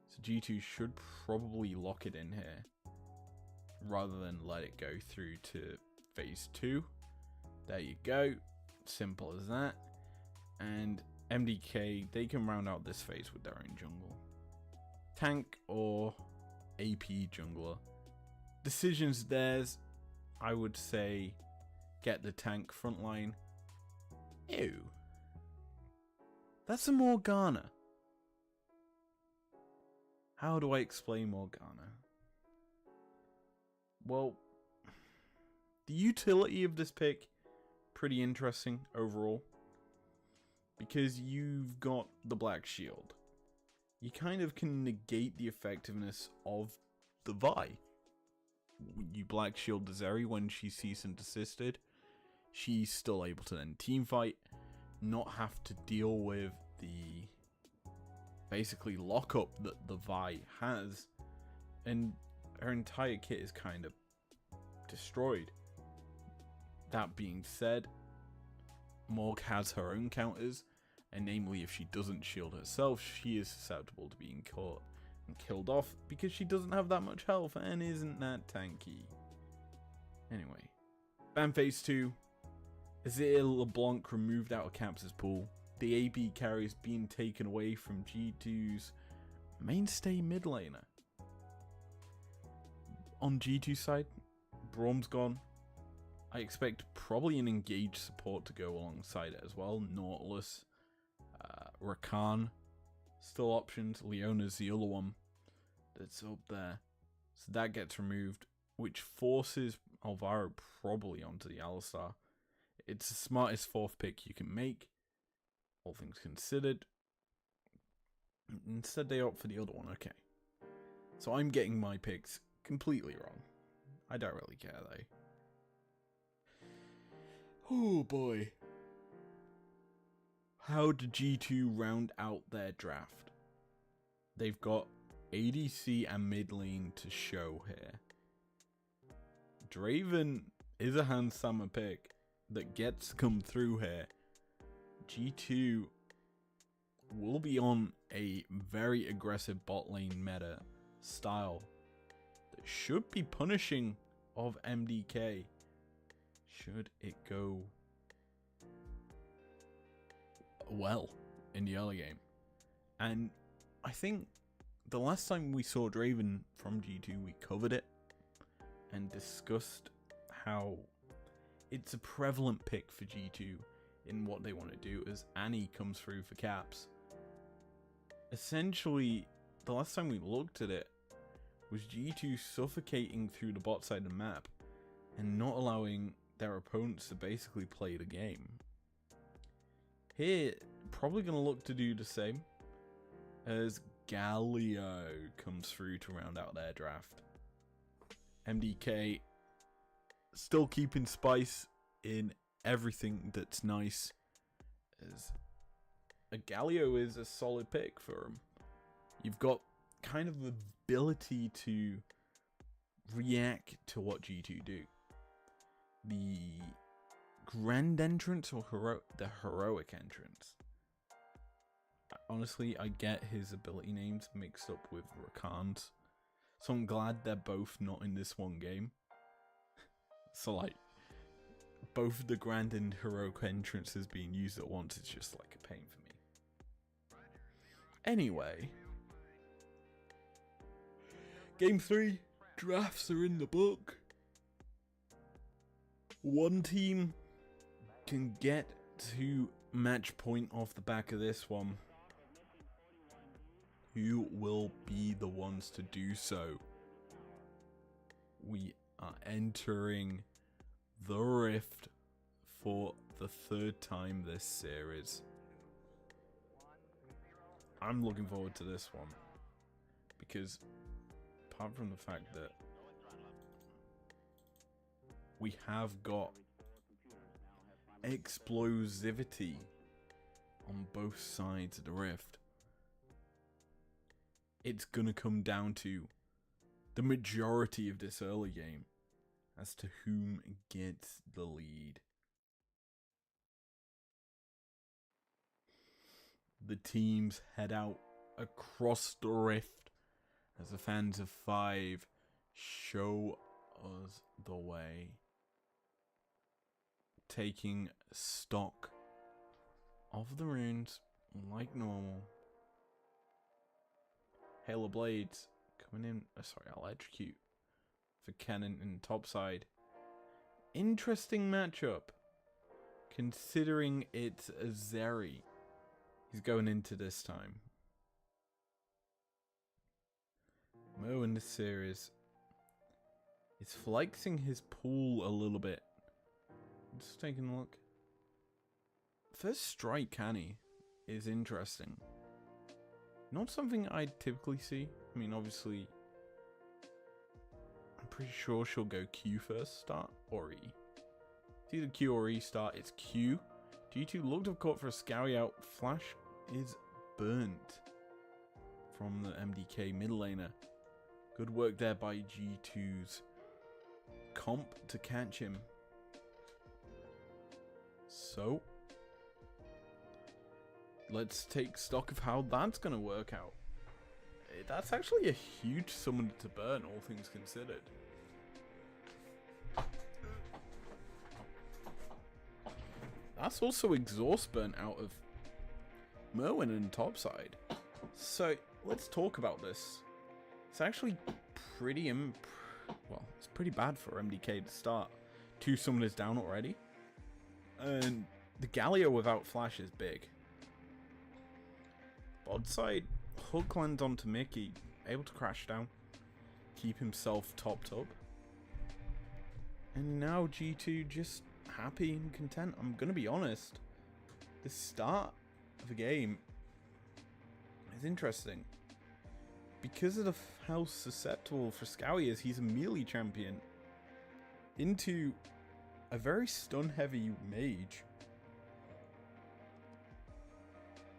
So G2 should probably lock it in here, rather than let it go through to phase 2. There you go. Simple as that. And MDK, they can round out this phase with their own jungle. Tank or AP jungler. Decisions theirs. I would say get the tank frontline. Ew. That's a Morgana. How do I explain Morgana? Well, the utility of this pick, pretty interesting overall. Because you've got the Black Shield. You kind of can negate the effectiveness of the Vi. you black shield the Zeri when she's cease and desisted, she's still able to then team fight, not have to deal with the basically lockup that the Vi has, and her entire kit is kind of destroyed. That being said, Morg has her own counters, and namely if she doesn't shield herself, she is susceptible to being caught and killed off because she doesn't have that much health and isn't that tanky. Anyway, ban phase 2. Azir LeBlanc removed out of Caps' pool. The AB carry is being taken away from G2's mainstay mid laner. On G2 side, Braum's gone. I expect probably an engaged support to go alongside it as well. Nautilus, Rakan, still options. Leona's the other one that's up there. So that gets removed, which forces Alvaro probably onto the Alistar. It's the smartest 4th pick you can make, all things considered. Instead they opt for the other one, okay. So I'm getting my picks completely wrong. I don't really care though. Oh boy. How did G2 round out their draft? They've got ADC and mid lane to show here. Draven is a handsomer pick that gets to come through here. G2 will be on a very aggressive bot lane meta style that should be punishing of MDK should it go well in the early game. And I think the last time we saw Draven from G2, we covered it and discussed how it's a prevalent pick for G2 in what they want to do as Annie comes through for Caps. Essentially, the last time we looked at it was G2 suffocating through the bot side of the map and not allowing their opponents to basically play the game. Here, probably going to look to do the same as Galio comes through to round out their draft. MDK still keeping spice in everything that's nice, as a Galio is a solid pick for him. You've got kind of the ability to react to what G2 do. The grand entrance or the heroic entrance. Honestly, I get his ability names mixed up with Rakan's, so I'm glad they're both not in this one game. So like, both the grand and heroic entrances being used at once is just like a pain for me. Anyway, Game 3, drafts are in the book. One team can get to match point off the back of this one. Who will be the ones to do so? We are entering the Rift for the 3rd time this series. I'm looking forward to this one because apart from the fact that we have got explosivity on both sides of the Rift, it's gonna come down to the majority of this early game as to whom gets the lead. The teams head out across the Rift as the fans of 5 show us the way, taking stock of the runes like normal. Halo Blades coming in. I'll execute for Kennen in top side. Interesting matchup, considering it's a Zeri he's going into this time. Mo in this series is flexing his pool a little bit. Just taking a look. First strike canny is interesting. Not something I typically see. I mean, obviously, pretty sure she'll go Q first start, or E. It's either Q or E start. It's Q. G2 looked to have caught for a scouty out. Flash is burnt from the MDK mid laner. Good work there by G2's comp to catch him. So, let's take stock of how that's going to work out. That's actually a huge summon to burn, all things considered. That's also exhaust burn out of Merwin and topside. So, let's talk about this. It's actually pretty, well, it's pretty bad for MDK to start. 2 summoners down already. And the Galio without flash is big. Bot side, hook lands onto Mickey, able to crash down, keep himself topped up. And now G2 just happy and content. I'm going to be honest. The start of the game is interesting. Because of how susceptible Frescowy is, he's a melee champion into a very stun heavy mage.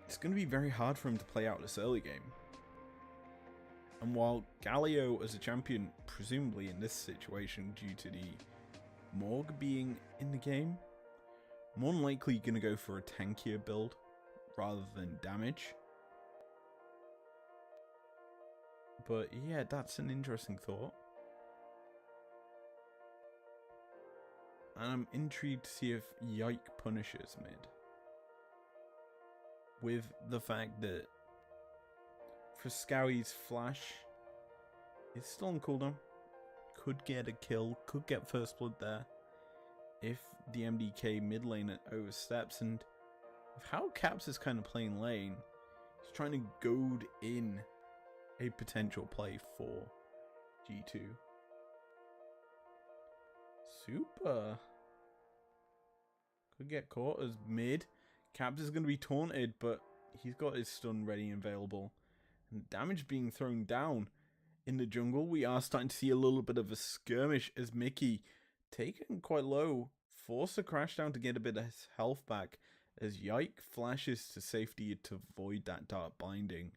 It's going to be very hard for him to play out this early game. And while Galio as a champion, presumably in this situation due to the Morg being in the game, more than likely going to go for a tankier build rather than damage. But yeah, that's an interesting thought. And I'm intrigued to see if Yike punishes mid. With the fact that Frescowy's flash is still on cooldown. Could get a kill, could get first blood there. If the MDK mid lane oversteps, and with how Caps is kind of playing lane, he's trying to goad in a potential play for G2. Super. Could get caught as mid. Caps is going to be taunted, but he's got his stun ready and available. And damage being thrown down in the jungle. We are starting to see a little bit of a skirmish as Mickey, taken quite low, forced a crash down to get a bit of his health back as Yike flashes to safety to avoid that dark binding.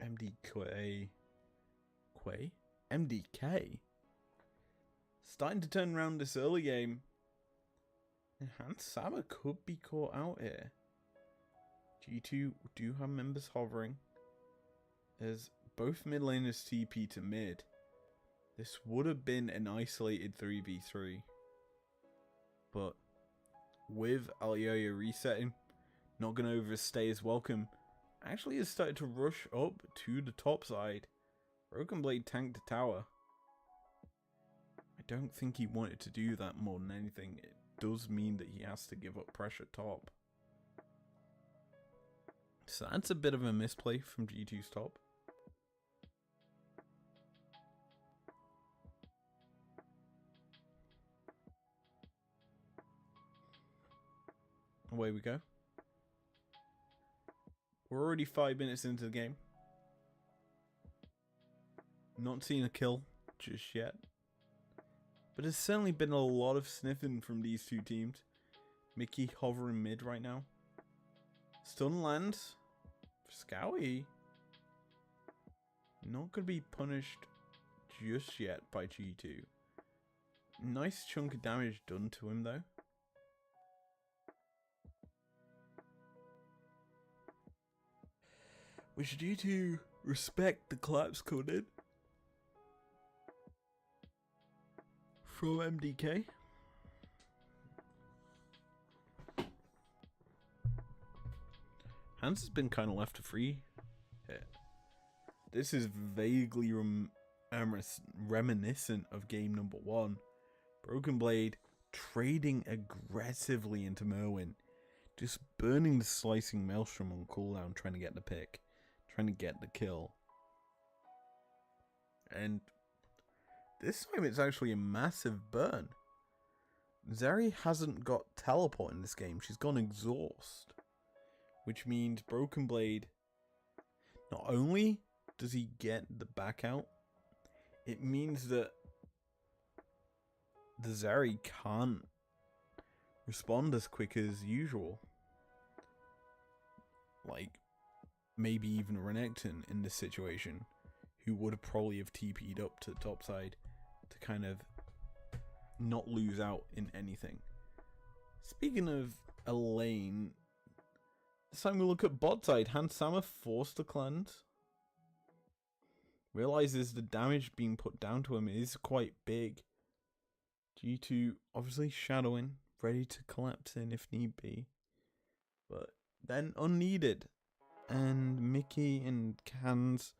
MDK starting to turn around this early game. And Hans Saba could be caught out here. G2 do have members hovering as both mid laners TP to mid. This would have been an isolated 3v3. But with Alioya resetting, not going to overstay his welcome, actually has started to rush up to the top side. Broken Blade tanked the tower. I don't think he wanted to do that more than anything. It does mean that he has to give up pressure top. So that's a bit of a misplay from G2's top. Away we go. We're already 5 minutes into the game. Not seeing a kill just yet. But there's certainly been a lot of sniffing from these two teams. Mickey hovering mid right now. Stun lands. Scowy. Not going to be punished just yet by G2. Nice chunk of damage done to him though. Which G2 respect the collapse coded from MDK. Hans has been kind of left to free here. This is vaguely reminiscent of game number 1. Broken Blade trading aggressively into Merwin. Just burning the slicing maelstrom on cooldown, trying to get the pick. Trying to get the kill. And this time it's actually a massive burn. Zeri hasn't got teleport in this game. She's gone exhaust. Which means Broken Blade, not only does he get the back out, it means that the Zeri can't respond as quick as usual. Like, maybe even Renekton in this situation, who would have probably have TP'd up to top side to kind of not lose out in anything. Speaking of a lane, this time we look at bot side. Hans Sama forced to cleanse. Realizes the damage being put down to him is quite big. G2 obviously shadowing, ready to collapse in if need be. But then unneeded. And Mickey and Cans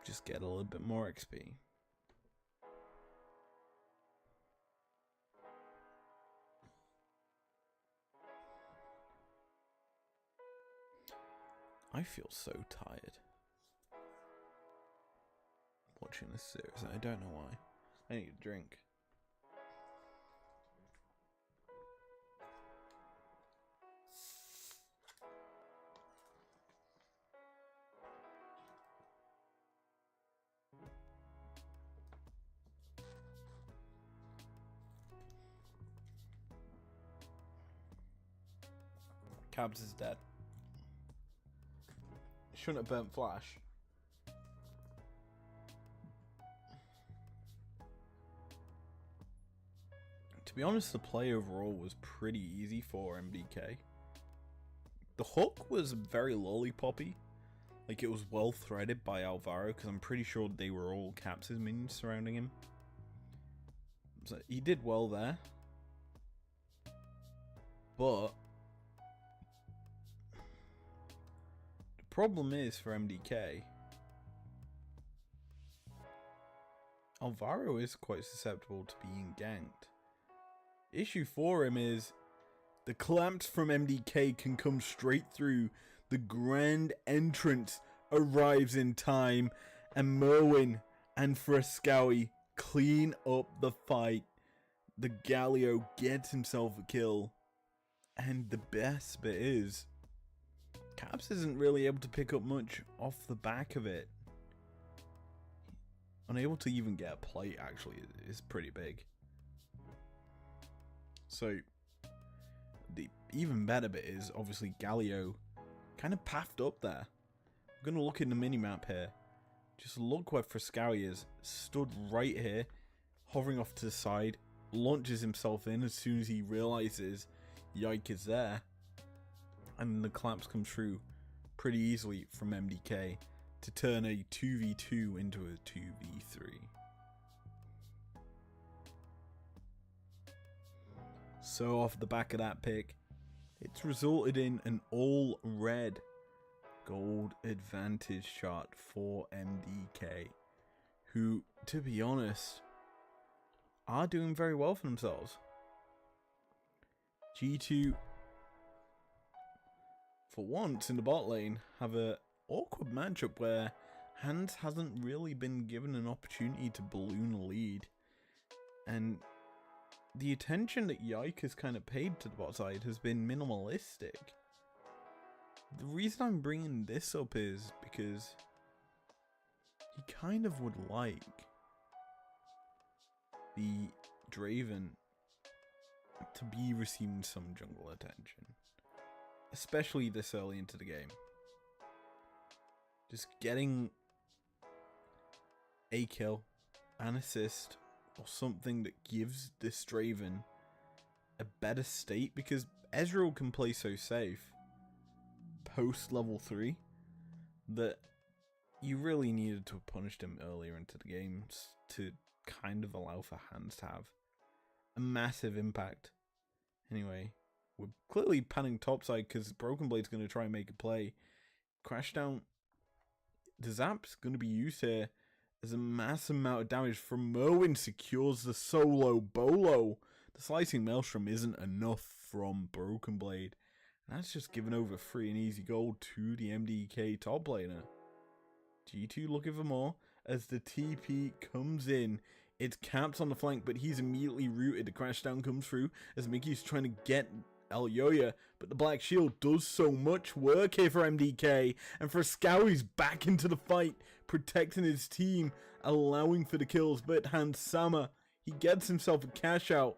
just get a little bit more XP. I feel so tired watching this series. I don't know why. I need a drink. Cabs is dead. Shouldn't have burnt Flash. To be honest, the play overall was pretty easy for MDK. The hook was very lollipoppy. Like, it was well threaded by Alvaro, because I'm pretty sure they were all Caps' minions surrounding him. So he did well there. But the problem is for MDK, Alvaro is quite susceptible to being ganked. Issue for him is the collapse from MDK can come straight through. The grand entrance arrives in time, and Merwin and Frescowy clean up the fight. The Galio gets himself a kill, and the best bit is Caps isn't really able to pick up much off the back of it. Unable to even get a plate actually is pretty big. So the even better bit is obviously Galio kind of pathed up there. I'm going to look in the minimap here. Just look where Frescowy is. Stood right here, hovering off to the side, launches himself in as soon as he realizes Yike is there. And the collapse comes through pretty easily from MDK to turn a 2v2 into a 2v3. So off the back of that pick, it's resulted in an all red gold advantage chart for MDK, who, to be honest, are doing very well for themselves. G2, for once in the bot lane, have a awkward matchup where Hans hasn't really been given an opportunity to balloon a lead, and the attention that Yike has kind of paid to the bot side has been minimalistic. The reason I'm bringing this up is because he kind of would like the Draven to be receiving some jungle attention, especially this early into the game. Just getting a kill, an assist, or something that gives this Draven a better state, because Ezreal can play so safe post level 3 that you really needed to have punished him earlier into the games to kind of allow for Hans to have a massive impact. Anyway, we're clearly panning topside because Broken Blade's going to try and make a play. Crashdown, the Zap's going to be used here as a massive amount of damage from Merwin secures the solo bolo. The Slicing Maelstrom isn't enough from Broken Blade. And that's just given over free and easy gold to the MDK top laner. G2 looking for more as the TP comes in. It's Caps on the flank, but he's immediately rooted. The Crashdown comes through as Mickey's trying to get Elyoya, but the Black Shield does so much work here for MDK, and Frescowy's back into the fight, protecting his team allowing for the kills, but Hans Sama, he gets himself a cash out,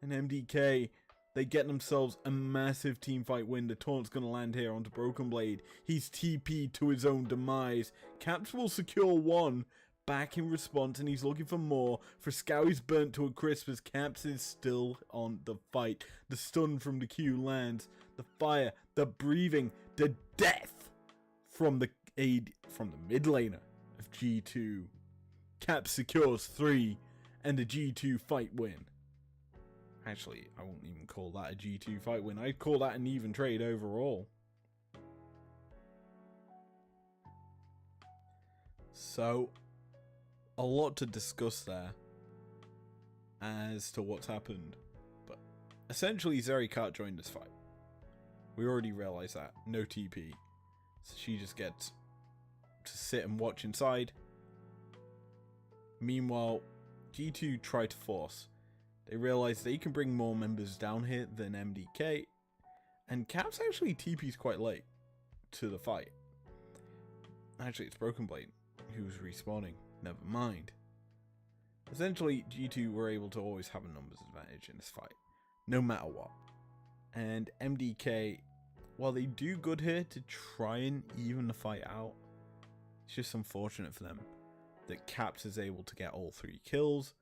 and MDK, they get themselves a massive teamfight win. The taunt's going to land here onto Broken Blade. He's TP'd to his own demise. Caps will secure one back in response, and he's looking for more. Frescowy's burnt to a crisp as Caps is still on the fight. The stun from the Q lands. The fire, the breathing, the death from the mid laner of G2. Caps secures 3 and a G2 fight win. Actually, I wouldn't even call that a G2 fight win. I'd call that an even trade overall. So, a lot to discuss there as to what's happened. But essentially, Zeri joined this fight. We already realized that. No TP. So she just gets to sit and watch inside. Meanwhile, G2 try to force. They realize they can bring more members down here than MDK. And Caps actually TP's quite late to the fight. Actually, it's Broken Blade who's respawning. Never mind. Essentially, G2 were able to always have a numbers advantage in this fight. No matter what. And MDK, while they do good here to try and even the fight out, it's just unfortunate for them that Caps is able to get all 3 kills,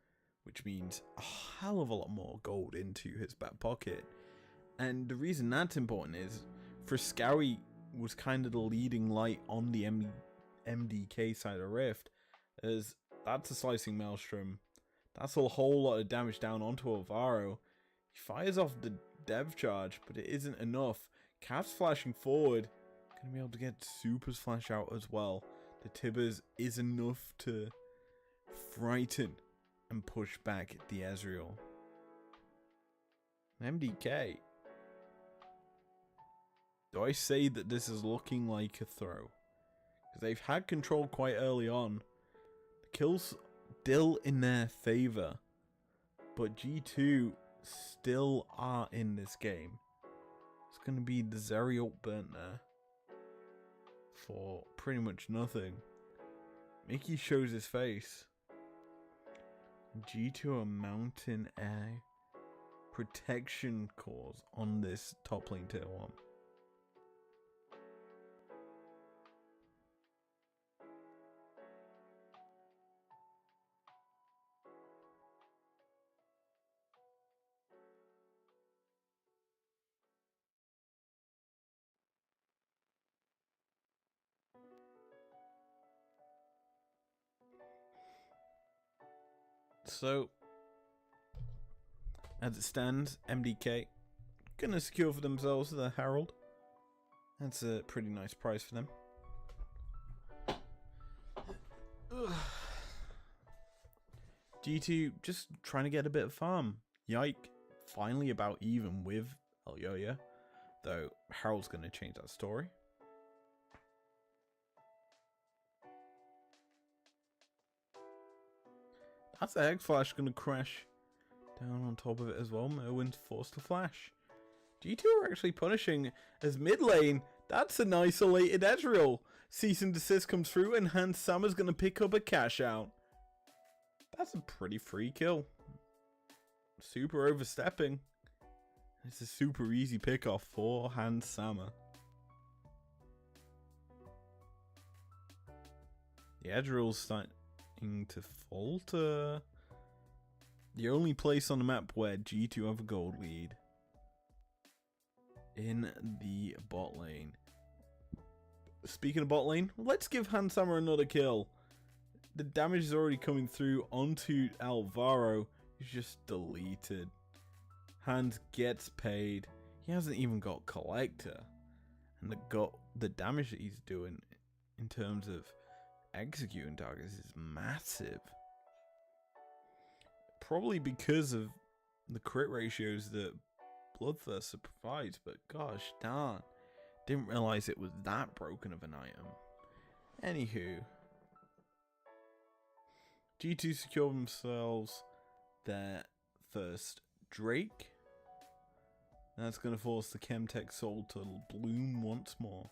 which means a hell of a lot more gold into his back pocket. And the reason that's important is Frescowy was kind of the leading light on the MDK side of Rift, as that's a slicing maelstrom. That's a whole lot of damage down onto Alvaro. He fires off the dev charge, but it isn't enough. Caps flashing forward, gonna be able to get supers flash out as well. The Tibbers is enough to frighten and push back the Ezreal. MDK. Do I say that this is looking like a throw? Because they've had control quite early on. The kills still in their favor. But G2 still are in this game. It's going to be the Zeri ult burnt there. For pretty much nothing. Mickey shows his face. G2 are mounting a protection cores on this top lane tier 1. So, as it stands, MDK gonna secure for themselves the Herald. That's a pretty nice prize for them. G2 just trying to get a bit of farm. Yike, finally about even with Elyoya, though Herald's gonna change that story. That's the Hex Flash gonna crash down on top of it as well. Merwin's forced to flash. G2 are actually punishing as mid lane. That's an isolated Ezreal. Cease and desist comes through and Hans Sama's gonna pick up a cash out. That's a pretty free kill. Super overstepping. It's a super easy pick off for Hans Sama. The Ezreal's starting to falter. The only place on the map where G2 have a gold lead. In the bot lane. Speaking of bot lane, let's give Hans Sama another kill. The damage is already coming through onto Alvaro. He's just deleted. Hans gets paid. He hasn't even got Collector. And the damage that he's doing in terms of executing targets is massive. Probably because of the crit ratios that Bloodthirster provides, but gosh darn, didn't realize it was that broken of an item. Anywho, G2 secure themselves their first Drake. That's going to force the Chemtech Soul to bloom once more.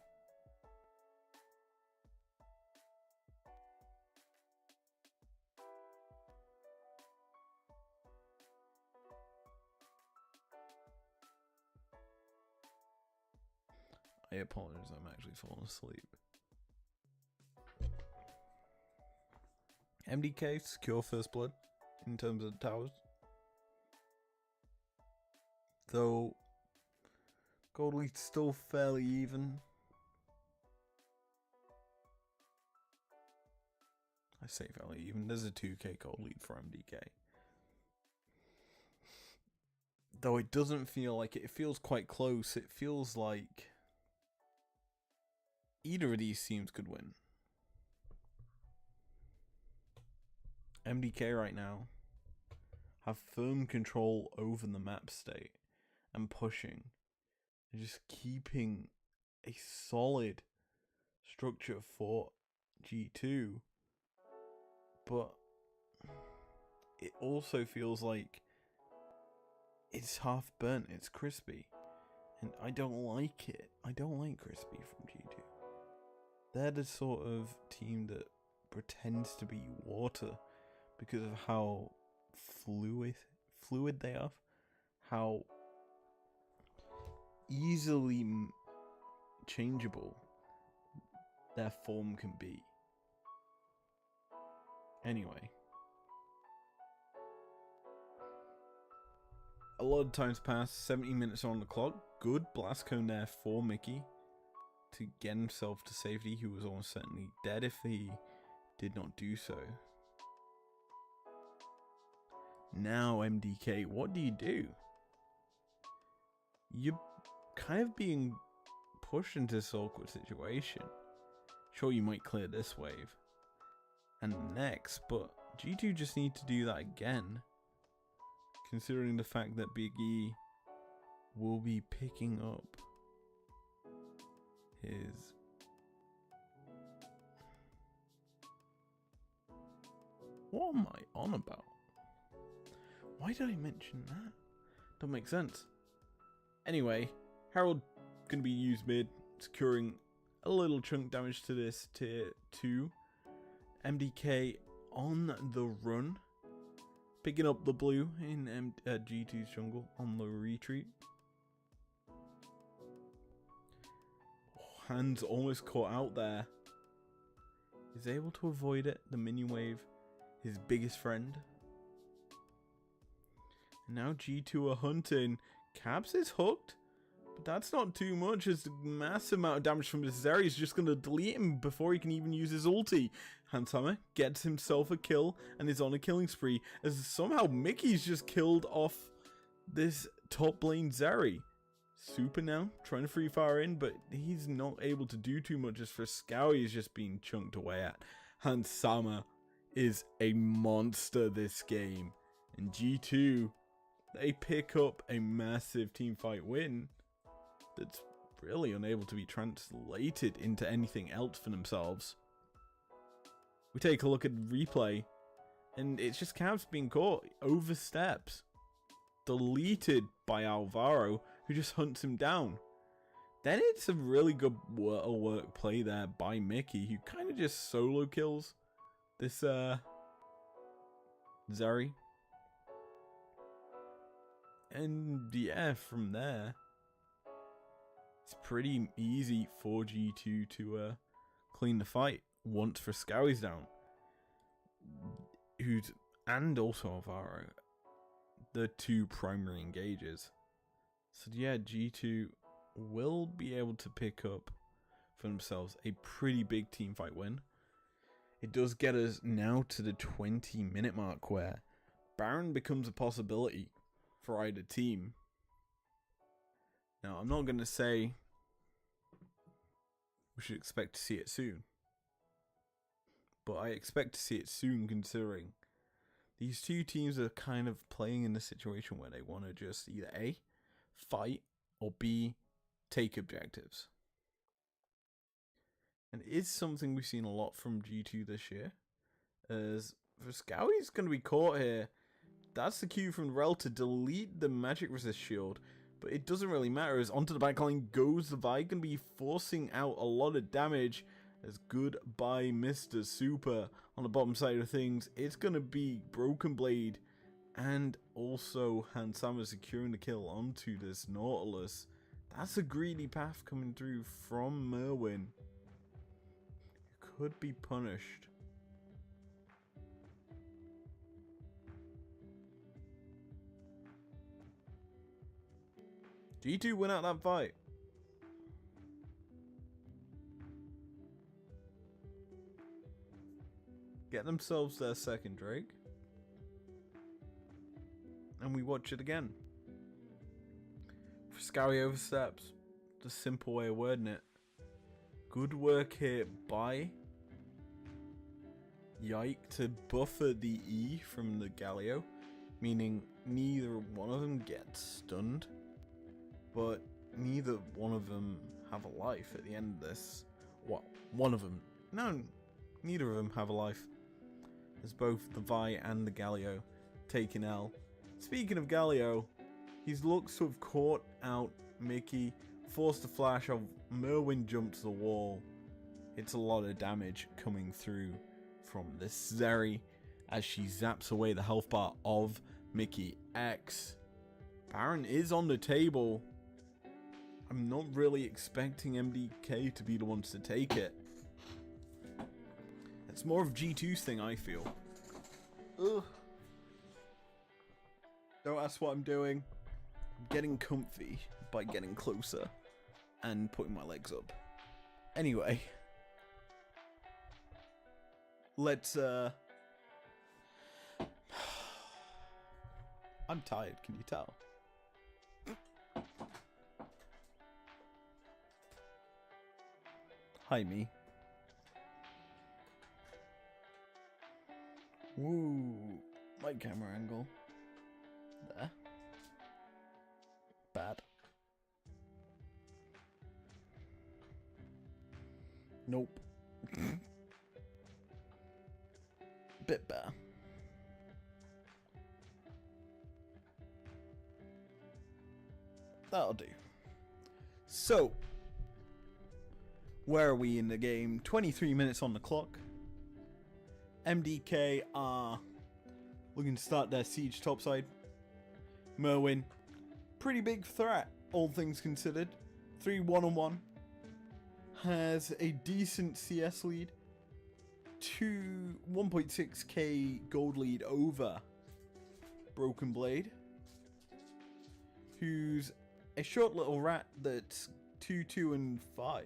I apologize, I'm actually falling asleep. MDK secure first blood in terms of the towers. Though gold lead's still fairly even. I say fairly even. There's a 2k gold lead for MDK. Though it doesn't feel like it. It feels quite close. It feels like either of these teams could win. MDK right now have firm control over the map state and pushing and just keeping a solid structure for G2, but it also feels like it's half burnt, it's crispy, and I don't like it. I don't like crispy from G2. They're the sort of team that pretends to be water because of how fluid they are, how easily changeable their form can be. Anyway, a lot of times passed, 70 minutes on the clock. Good blast cone there for Mickey to get himself to safety. He was almost certainly dead if he did not do so. Now MDK, what do? You're kind of being pushed into this awkward situation. Sure, you might clear this wave and the next, but G2 just need to do that again, considering the fact that Big E will be picking up his... What am I on about? Why did I mention that? Don't make sense. Anyway, Herald gonna be used mid, securing a little chunk damage to this tier 2. MDK on the run, picking up the blue in G2's jungle on the retreat. Hands almost caught out there. Is able to avoid it. The minion wave, his biggest friend. And now G2 are hunting. Cabs is hooked, but that's not too much, as the massive amount of damage from this Zeri is just going to delete him before he can even use his ulti. Hanshammer gets himself a kill and is on a killing spree, as somehow Mickey's just killed off this top lane Zeri. Super now, trying to free fire in, but he's not able to do too much as Frescowy is just being chunked away at. Hanshammer is a monster this game, and G2, they pick up a massive teamfight win that's really unable to be translated into anything else for themselves. We take a look at the replay, and it's just Cavs being caught, oversteps, deleted by Alvaro, who just hunts him down. Then it's a really good work play there by Mickey, who kind of just solo kills this Zeri. And yeah, from there, it's pretty easy for G2 to clean the fight once Frescowy's down. And also Alvaro, the two primary engagers. So yeah, G2 will be able to pick up for themselves a pretty big teamfight win. It does get us now to the 20-minute mark where Baron becomes a possibility for either team. Now, I'm not going to say we should expect to see it soon, but I expect to see it soon, considering these two teams are kind of playing in a situation where they want to just either A, fight, or B, take objectives. And it is something we've seen a lot from G2 this year, as Frescowy's going to be caught here. That's the cue from Rel to delete the magic resist shield, but it doesn't really matter, as onto the backline goes the Vi, going to be forcing out a lot of damage, as goodbye Mr. Super on the bottom side of things. It's going to be Broken Blade and also Hanshammer securing the kill onto this Nautilus. That's a greedy path coming through from Merwin. Could be punished. G2 win out that fight. Get themselves their second Drake. And we watch it again. Scary oversteps. The simple way of wording it. Good work here by Yike to buffer the E from the Galio. Meaning neither one of them gets stunned. But neither one of them have a life at the end of this. Well, one of them. No, neither of them have a life. As both the Vi and the Galio take an L. Speaking of Galio, he looks to have caught out Mickey, forced a flash of Merwin jump to the wall. It's a lot of damage coming through from this Zeri as she zaps away the health bar of Mickey X. Baron is on the table. I'm not really expecting MDK to be the ones to take it. It's more of G2's thing, I feel. Ugh. Don't ask what I'm doing. I'm getting comfy by getting closer and putting my legs up. Anyway. Let's, I'm tired, can you tell? Hi, me. Woo, my camera angle. There. Bad. Nope. Bit better. That'll do. So, where are we in the game? 23 minutes on the clock. MDK are looking to start their siege topside. Merwin, pretty big threat, all things considered. 3 1-on-1. Has a decent CS lead. 1.6k gold lead over Broken Blade, who's a short little rat that's 2, and 5.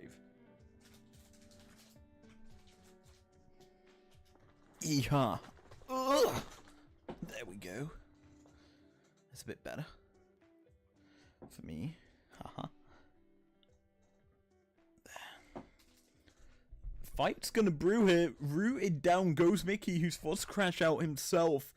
Yeehaw. Ugh. There we go. That's a bit better. For me. Haha. Fight's gonna brew here. Rooted down goes Mickey, who's forced to crash out himself.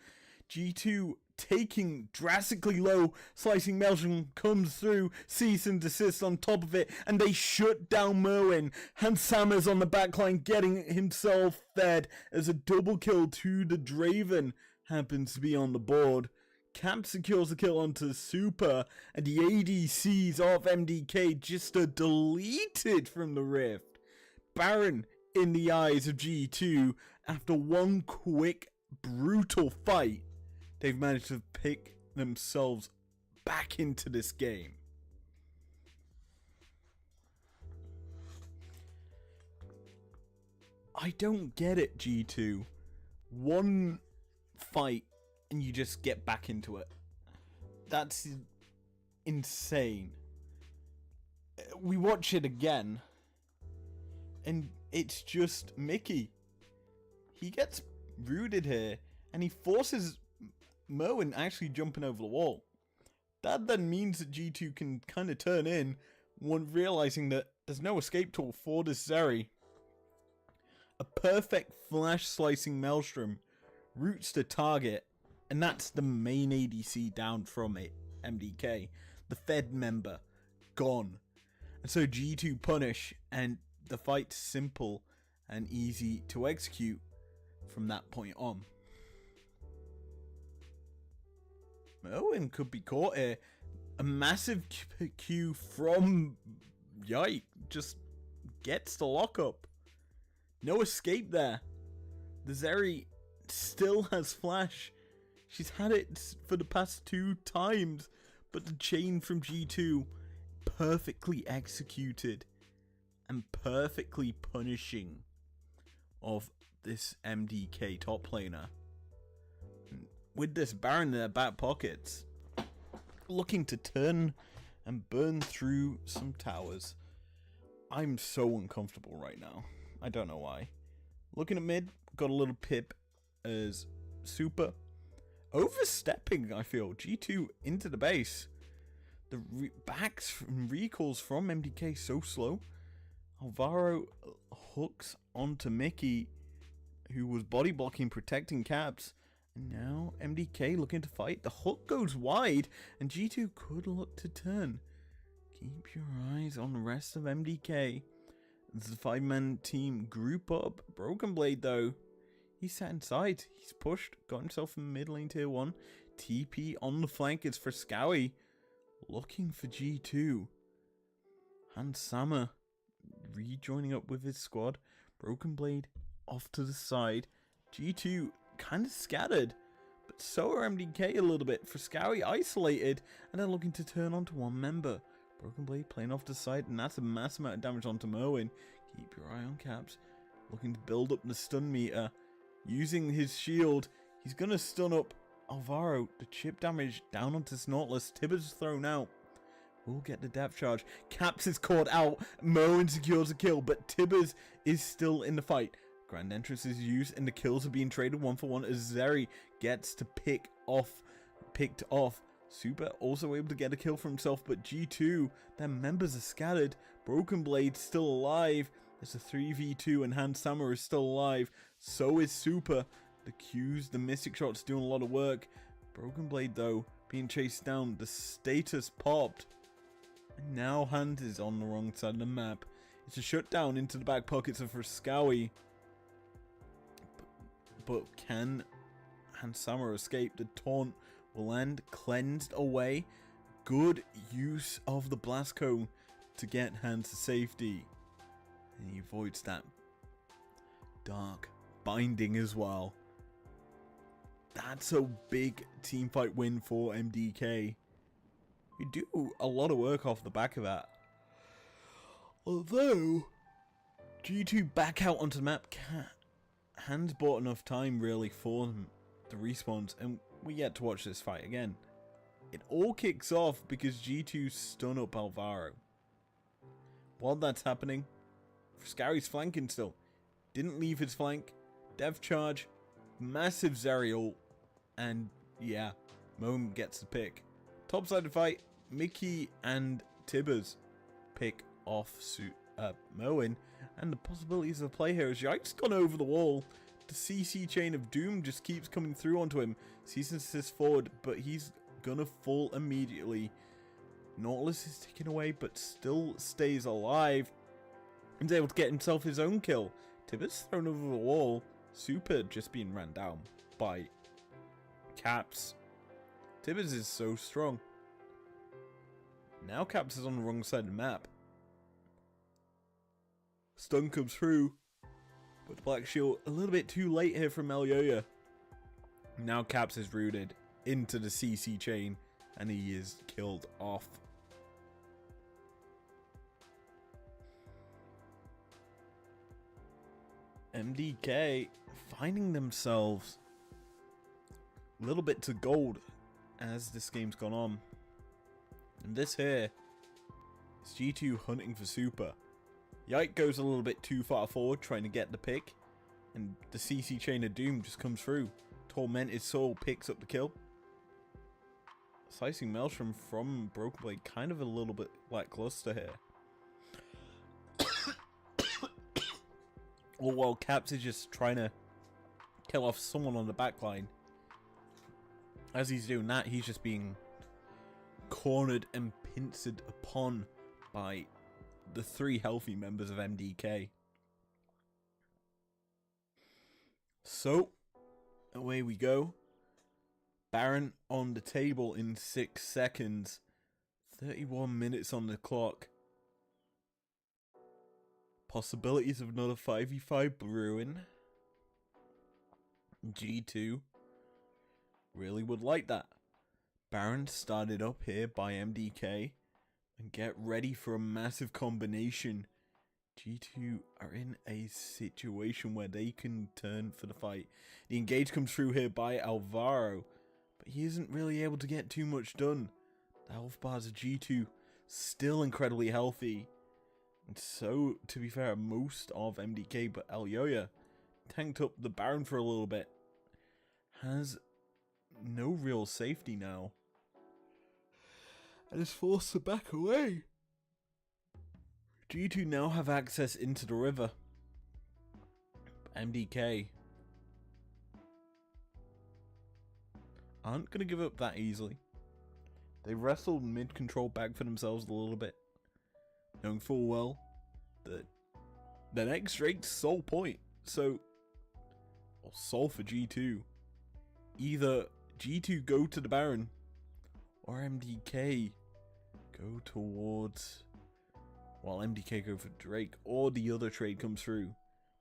G2 taking drastically low. Slicing Maelstrom comes through. Cease and desist on top of it. And they shut down Merwin. Hans Sammer's on the backline getting himself fed as a double kill to the Draven happens to be on the board. Cap secures the kill onto Super. And the ADCs of MDK just are deleted from the Rift. Baron in the eyes of G2 after one quick brutal fight. They've managed to pick themselves back into this game. I don't get it, G2. One fight and you just get back into it. That's insane. We watch it again and it's just Mickey. He gets rooted here and he forces Merwin actually jumping over the wall. That then means that G2 can kind of turn in, one realizing that there's no escape tool for this Zeri. A perfect flash slicing Maelstrom roots the target, and that's the main ADC down from it, MDK. The Fed member, gone. And so G2 punish, and the fight's simple and easy to execute from that point on. Merwin could be caught here. A massive Q from Yike just gets the lockup. No escape there. The Zeri still has flash. She's had it for the past 2 times, but the chain from G2 perfectly executed and perfectly punishing of this MDK top laner. With this Baron in their back pockets, looking to turn and burn through some towers. I'm so uncomfortable right now. I don't know why. Looking at mid, got a little pip as Super. Overstepping, I feel. G2 into the base. The backs from recalls from MDK so slow. Alvaro hooks onto Mickey, who was body blocking, protecting Caps. And now MDK looking to fight. The hook goes wide, and G2 could look to turn. Keep your eyes on the rest of MDK. This is a 5-man team group up. Broken Blade, though, he's sat inside. He's pushed, got himself in mid lane tier 1. TP on the flank is for Scowy. Looking for G2. Hans Sammer rejoining up with his squad. Broken Blade off to the side. G2 kind of scattered, but so are MDK a little bit. For Scowy isolated, and then looking to turn onto one member. Broken Blade playing off the side, and that's a massive amount of damage onto Merwin. Keep your eye on Caps. Looking to build up the stun meter. Using his shield, he's going to stun up Alvaro. The chip damage down onto Snortless. Tibbers thrown out. We'll get the depth charge. Caps is caught out. Merwin secures a kill, but Tibbers is still in the fight. Grand Entrance is used, and the kills are being traded 1-for-1 as Zeri gets to picked off. Super also able to get a kill for himself, but G2, their members are scattered. Broken Blade still alive. There's a 3v2 and Hans Sammer is still alive. So is Super. The Qs, the Mystic Shots doing a lot of work. Broken Blade, though, being chased down. The status popped. And now Hans is on the wrong side of the map. It's a shutdown into the back pockets of Scowy. But can Hans Sammer escape? The taunt will end, cleansed away. Good use of the blast cone to get Hans to safety. And he avoids that dark binding as well. That's a big teamfight win for MDK. We do a lot of work off the back of that. Although G2 back out onto the map, Hans bought enough time really for them, the respawns, and we get to watch this fight again. It all kicks off because G2 stun up Alvaro. While that's happening, Scary's flanking still. Didn't leave his flank. Dev charge, massive Zeri ult, and yeah, Moan gets the pick. Top-sided fight, Mickey and Tibbers pick off Moen, and the possibilities of play here as Yike's gone over the wall. The CC chain of doom just keeps coming through onto him. Sees assist forward, but he's gonna fall immediately. Nautilus is taken away, but still stays alive. He's able to get himself his own kill. Tibbers thrown over the wall. Super just being ran down by Caps. Tibbers is so strong. Now Caps is on the wrong side of the map. Stun comes through, but the Black Shield a little bit too late here from Elioya. Now Caps is rooted into the CC chain, and he is killed off. MDK finding themselves a little bit to gold as this game's gone on. And this here is G2 hunting for Super. Yike goes a little bit too far forward trying to get the pick, and the CC chain of doom just comes through. Tormented Soul picks up the kill. Slicing Maelstrom from Broken Blade, kind of a little bit lackluster here. Or while Caps is just trying to kill off someone on the backline. As he's doing that, he's just being cornered and pincered upon by the 3 healthy members of MDK. So, away we go. Baron on the table in 6 seconds. 31 minutes on the clock. Possibilities of another 5v5 brewing. G2 really would like that. Baron started up here by MDK. and get ready for a massive combination. G2 are in a situation where they can turn for the fight. The engage comes through here by Alvaro, but he isn't really able to get too much done. The health bars of G2 still incredibly healthy. And so, to be fair, most of MDK, but Elyoya tanked up the Baron for a little bit. Has no real safety now. And is forced to back away. G2 now have access into the river. MDK aren't going to give up that easily. They wrestled mid-control back for themselves a little bit, knowing full well that the next Drake's sole point. So, or sole for G2. Either G2 go to the Baron, or MDK go towards... While MDK go for Drake, or the other trade comes through.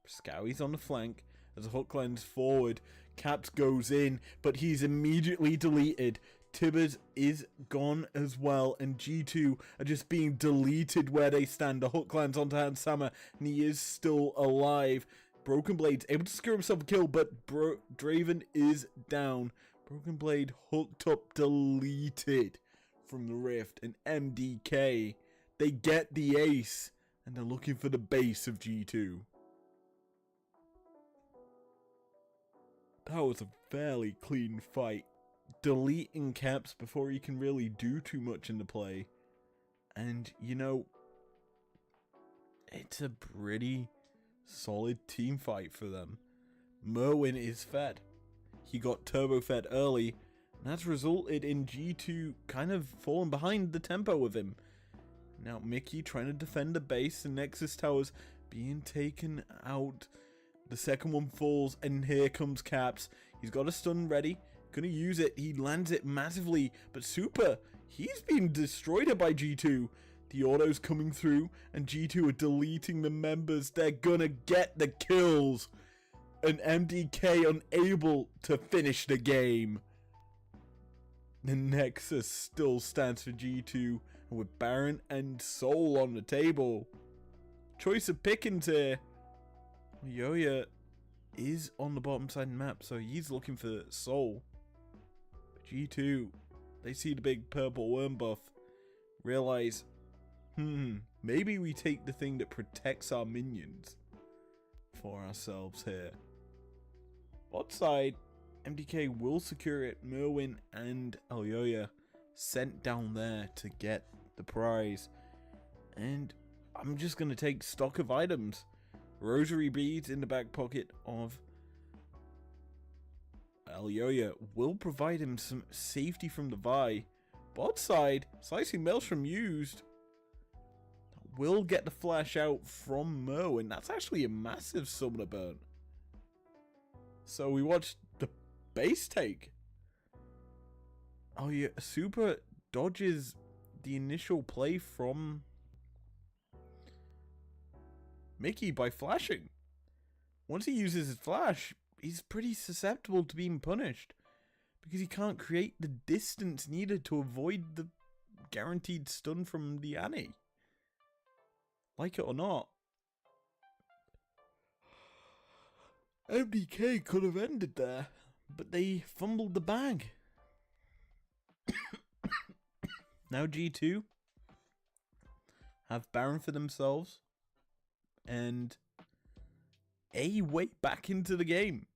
Skowie's on the flank as the hook lands forward. Caps goes in, but he's immediately deleted. Tibbers is gone as well, and G2 are just being deleted where they stand. The hook lands onto Hansama, and he is still alive. Broken Blade's able to secure himself a kill, but Draven is down. Broken Blade hooked up, deleted from the rift, and MDK... They get the ace, and they're looking for the base of G2. That was a fairly clean fight. Deleting Caps before he can really do too much in the play. And, you know, it's a pretty solid team fight for them. Merwin is fed. He got turbo fed early, and that's resulted in G2 kind of falling behind the tempo with him. Now Mickey trying to defend the base, the Nexus towers being taken out. The second one falls, and here comes Caps. He's got a stun ready, gonna use it. He lands it massively, but Super, he's being destroyed by G2. The auto's coming through, and G2 are deleting the members. They're gonna get the kills, and MDK unable to finish the game. The Nexus still stands for G2, with Baron and Soul on the table. Choice of pickings here. Yoya is on the bottom side of the map, so he's looking for Soul. But G2, they see the big purple worm buff, realize, maybe we take the thing that protects our minions for ourselves here. Bot side, MDK will secure it. Merwin and Elyoya sent down there to get the prize. And I'm just going to take stock of items. Rosary beads in the back pocket of Elyoya will provide him some safety from the Vi. Bot side, slicing maelstrom used. Will get the flash out from Merwin. That's actually a massive summoner burn. So we watched the base take. Oh yeah, Super dodges the initial play from Mickey by flashing. Once he uses his flash, he's pretty susceptible to being punished because he can't create the distance needed to avoid the guaranteed stun from the Annie. Like it or not, MDK could have ended there, but they fumbled the bag. Now G2 have Baron for themselves and a way back into the game.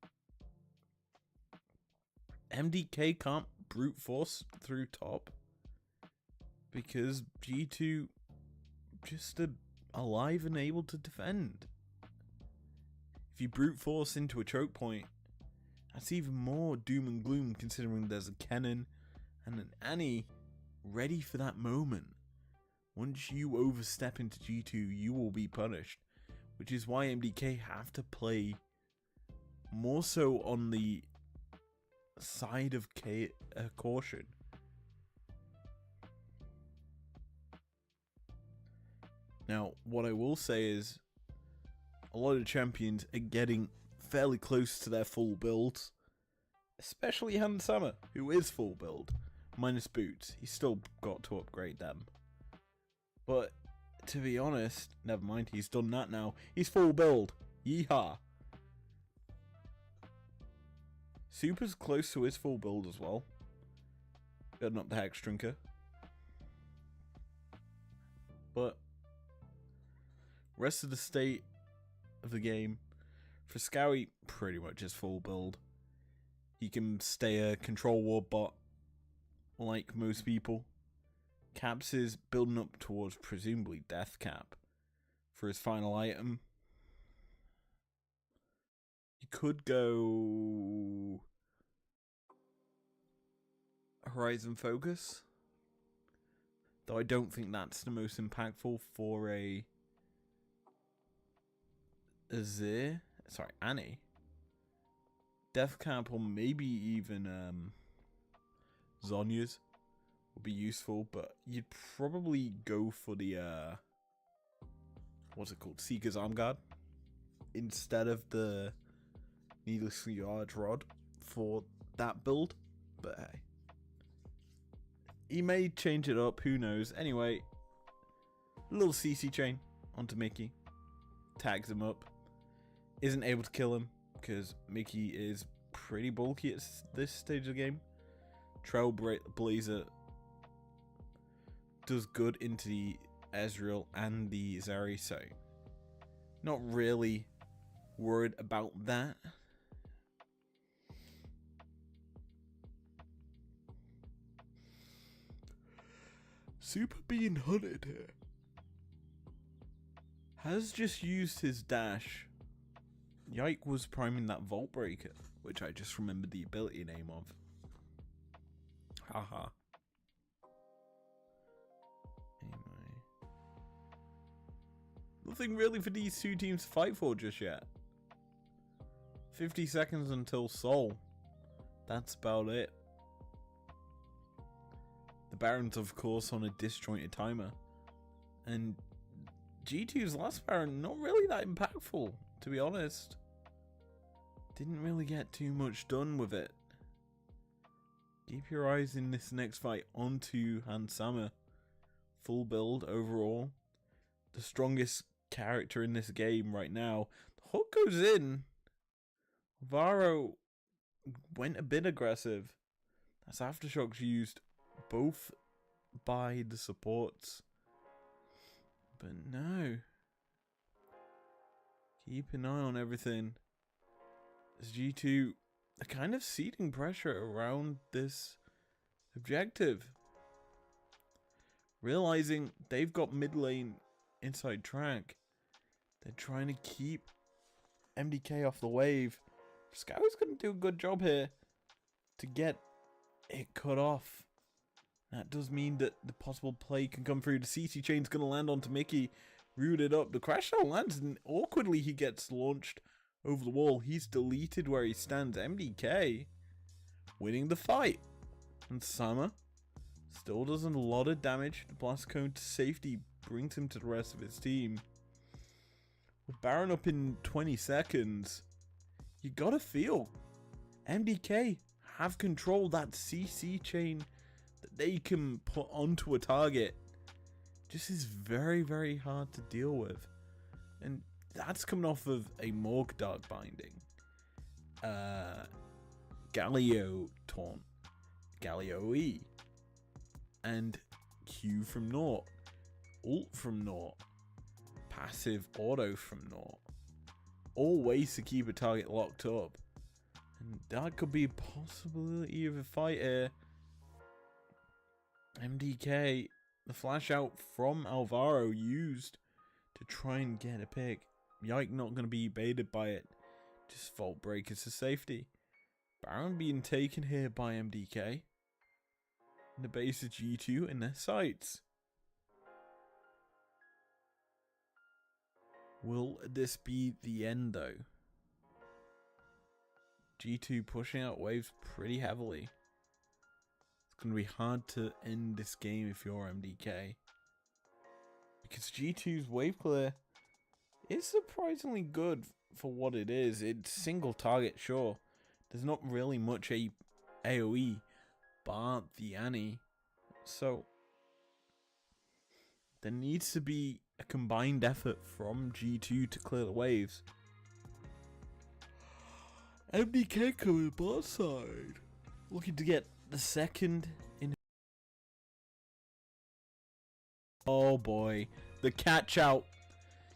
MDK can't brute force through top because G2 just alive and able to defend. If you brute force into a choke point, that's even more doom and gloom considering there's a Kennen and an Annie ready for that moment. Once you overstep into G2, you will be punished, which is why MDK have to play more so on the side of caution. Now, what I will say is a lot of champions are getting fairly close to their full builds, especially Hansama, who is full build, minus boots. He's still got to upgrade them. But to be honest, never mind, he's done that now. He's full build. Yeehaw. Super's close to his full build as well. Building up the Hex Drinker. But rest of the state of the game, for Scowy, pretty much his full build. He can stay a control ward bot like most people. Caps is building up towards presumably Death Cap for his final item. You could go Horizon Focus, though I don't think that's the most impactful for a Azir. Sorry, Annie. Death Cap or maybe even Zhonya's would be useful, but you'd probably go for the what's it called, Seeker's Arm Guard instead of the needlessly large rod for that build. But hey, he may change it up, who knows. Anyway, a little CC chain onto Mickey, tags him up, isn't able to kill him because Mickey is pretty bulky at this stage of the game. Trailblazer does good into the Ezreal and the Zeri, so not really worried about that. Super being hunted here. Has just used his dash. Yike was priming that Vault Breaker, which I just remembered the ability name of. Haha. Anyway. Nothing really for these two teams to fight for just yet. 50 seconds until Sol. That's about it. The Barons, of course, on a disjointed timer. And G2's last Baron, not really that impactful, to be honest. Didn't really get too much done with it. Keep your eyes in this next fight onto Hansama. Full build overall. The strongest character in this game right now. The hook goes in. Varo went a bit aggressive. That's Aftershocks used both by the supports. But no. Keep an eye on everything. As G2 are kind of seeding pressure around this objective. Realizing they've got mid lane inside track. They're trying to keep MDK off the wave. Scout's going to do a good job here to get it cut off. That does mean that the possible play can come through. The CC chain's going to land onto Mickey. Rooted up. The crash shot lands and awkwardly he gets launched over the wall. He's deleted where he stands. MDK winning the fight. And Sama still does a lot of damage. The blast cone to safety brings him to the rest of his team. With Baron up in 20 seconds, you gotta feel MDK have controlled that CC chain that they can put onto a target. Just is very, very hard to deal with. And that's coming off of a Morg Dark Binding. Galio Taunt. Galio E. And Q from Naught. Ult from Naught. Passive auto from Naught. All ways to keep a target locked up. And that could be a possibility of a fight here. MDK, the flash out from Alvaro used to try and get a pick. Yike not going to be baited by it. Just Vault Breakers to safety. Baron being taken here by MDK. The base of G2 in their sights. Will this be the end though? G2 pushing out waves pretty heavily. It's going to be hard to end this game if you're MDK. Because G2's wave clear is surprisingly good for what it is. It's single target, sure. There's not really much AoE bar the Annie. So there needs to be a combined effort from G2 to clear the waves. MDK coming bot side, looking to get the second in. Oh boy, the catch out.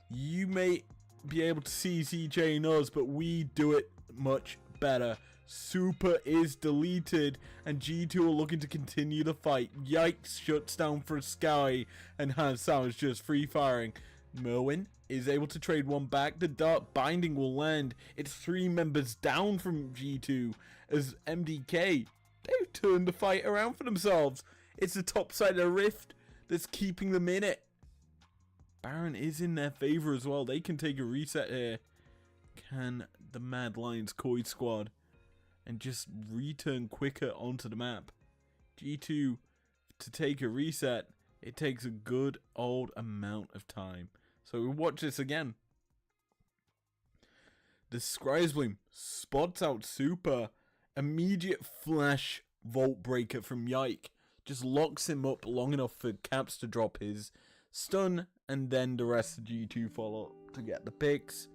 You may be able to see CJ and us, but we do it much better. Super is deleted, and G2 are looking to continue the fight. Yikes shuts down for Sky, and Hansound is just free firing. Merwin is able to trade one back. The Dark Binding will land. It's 3 members down from G2 as MDK, they've turned the fight around for themselves. It's the top side of the rift that's keeping them in it. Baron is in their favor as well. They can take a reset here. Can the MadLions Koi squad and just return quicker onto the map? G2 to take a reset, it takes a good old amount of time. So we watch this again. The Scryzblim spots out Super. Immediate flash Vault Breaker from Yike. Just locks him up long enough for Caps to drop his stun. And then the rest of G2 follow to get the picks.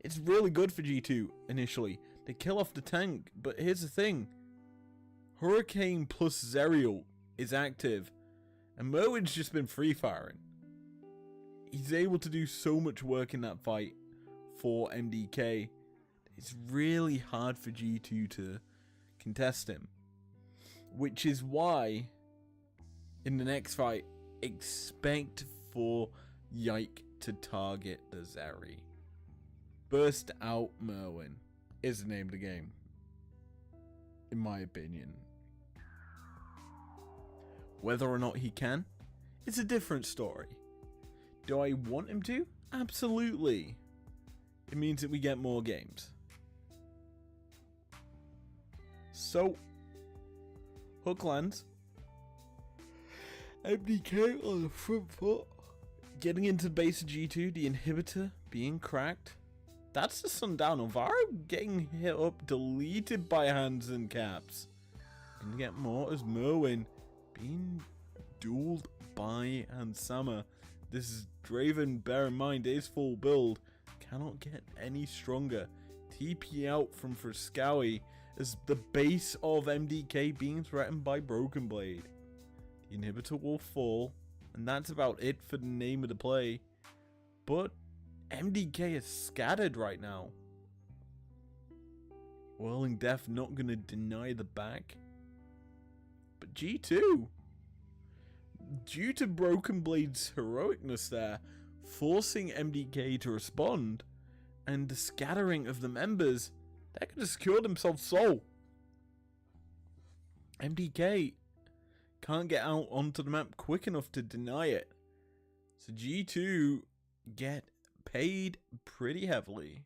It's really good for G2 initially. They kill off the tank. But here's the thing. Hurricane plus Zerial is active. And Merwin's just been free firing. He's able to do so much work in that fight for MDK. It's really hard for G2 to contest him. Which is why, in the next fight, expect for Yike to target the Zeri. Burst out Merwin is the name of the game, in my opinion. Whether or not he can, it's a different story. Do I want him to? Absolutely. It means that we get more games. So, hook lands. MDK on the front foot. Getting into the base of G2, the inhibitor being cracked. That's the Sundown. Alvaro getting hit up, deleted by Hands and Caps. Gonna get more as Merwin being dueled by Hansama. This is Draven, bear in mind, is full build. Cannot get any stronger. TP out from Friskawi as the base of MDK being threatened by Broken Blade. The inhibitor will fall, and that's about it for the name of the play. But MDK is scattered right now. Whirling Death not going to deny the back. But G2, due to Broken Blade's heroicness there, forcing MDK to respond, and the scattering of the members, they're going to secure themselves soul. MDK can't get out onto the map quick enough to deny it. So G2 get paid pretty heavily.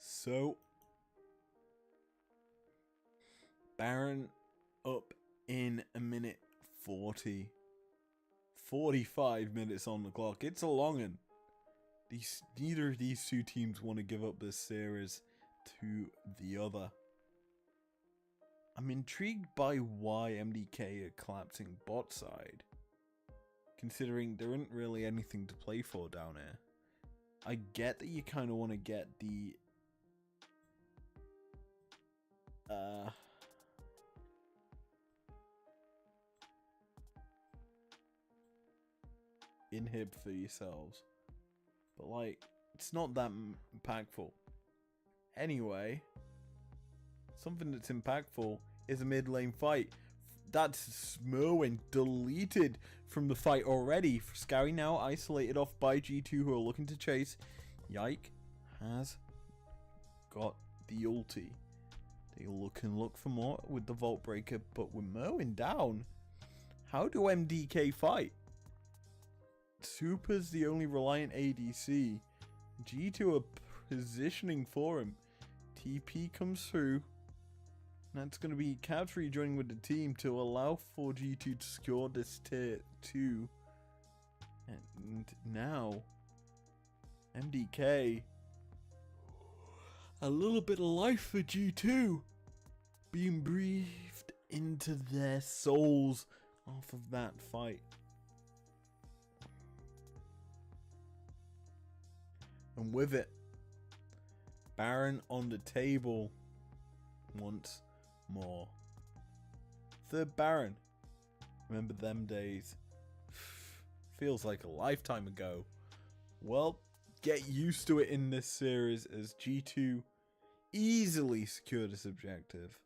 So, Baron up in a minute 40. 45 minutes on the clock. It's a long one. Neither of these two teams want to give up this series to the other. I'm intrigued by why MDK are collapsing bot side, considering there isn't really anything to play for down here. I get that you kind of want to get the inhib for yourselves, but like, it's not that impactful. Anyway, something that's impactful is a mid lane fight. That's Merwin deleted from the fight already. Scary now isolated off by G2, who are looking to chase. Yike has got the ulti. They can look for more with the Vault Breaker, but with Merwin down, how do MDK fight? Super's the only reliant ADC. G2 are positioning for him. TP comes through. That's going to be Caps rejoining with the team to allow for G2 to secure this tier 2. And now, MDK, a little bit of life for G2, being breathed into their souls off of that fight. And with it, Baron on the table once more. Third Baron. Remember them days? Feels like a lifetime ago. Well, get used to it in this series as G2 easily secured this objective.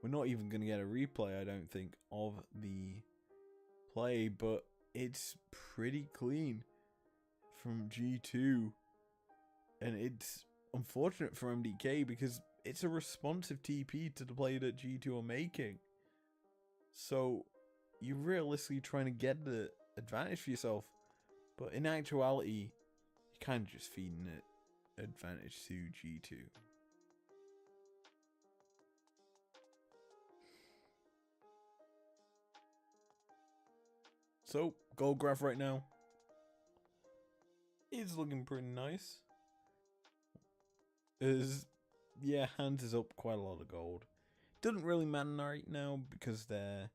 We're not even going to get a replay, I don't think, of the play, but it's pretty clean from G2. And it's unfortunate for MDK because it's a responsive TP to the play that G2 are making. So you're realistically trying to get the advantage for yourself, but in actuality, you're kind of just feeding it advantage to G2. So, gold graph right now is looking pretty nice. Yeah, hands is up quite a lot of gold. Doesn't really matter right now because they're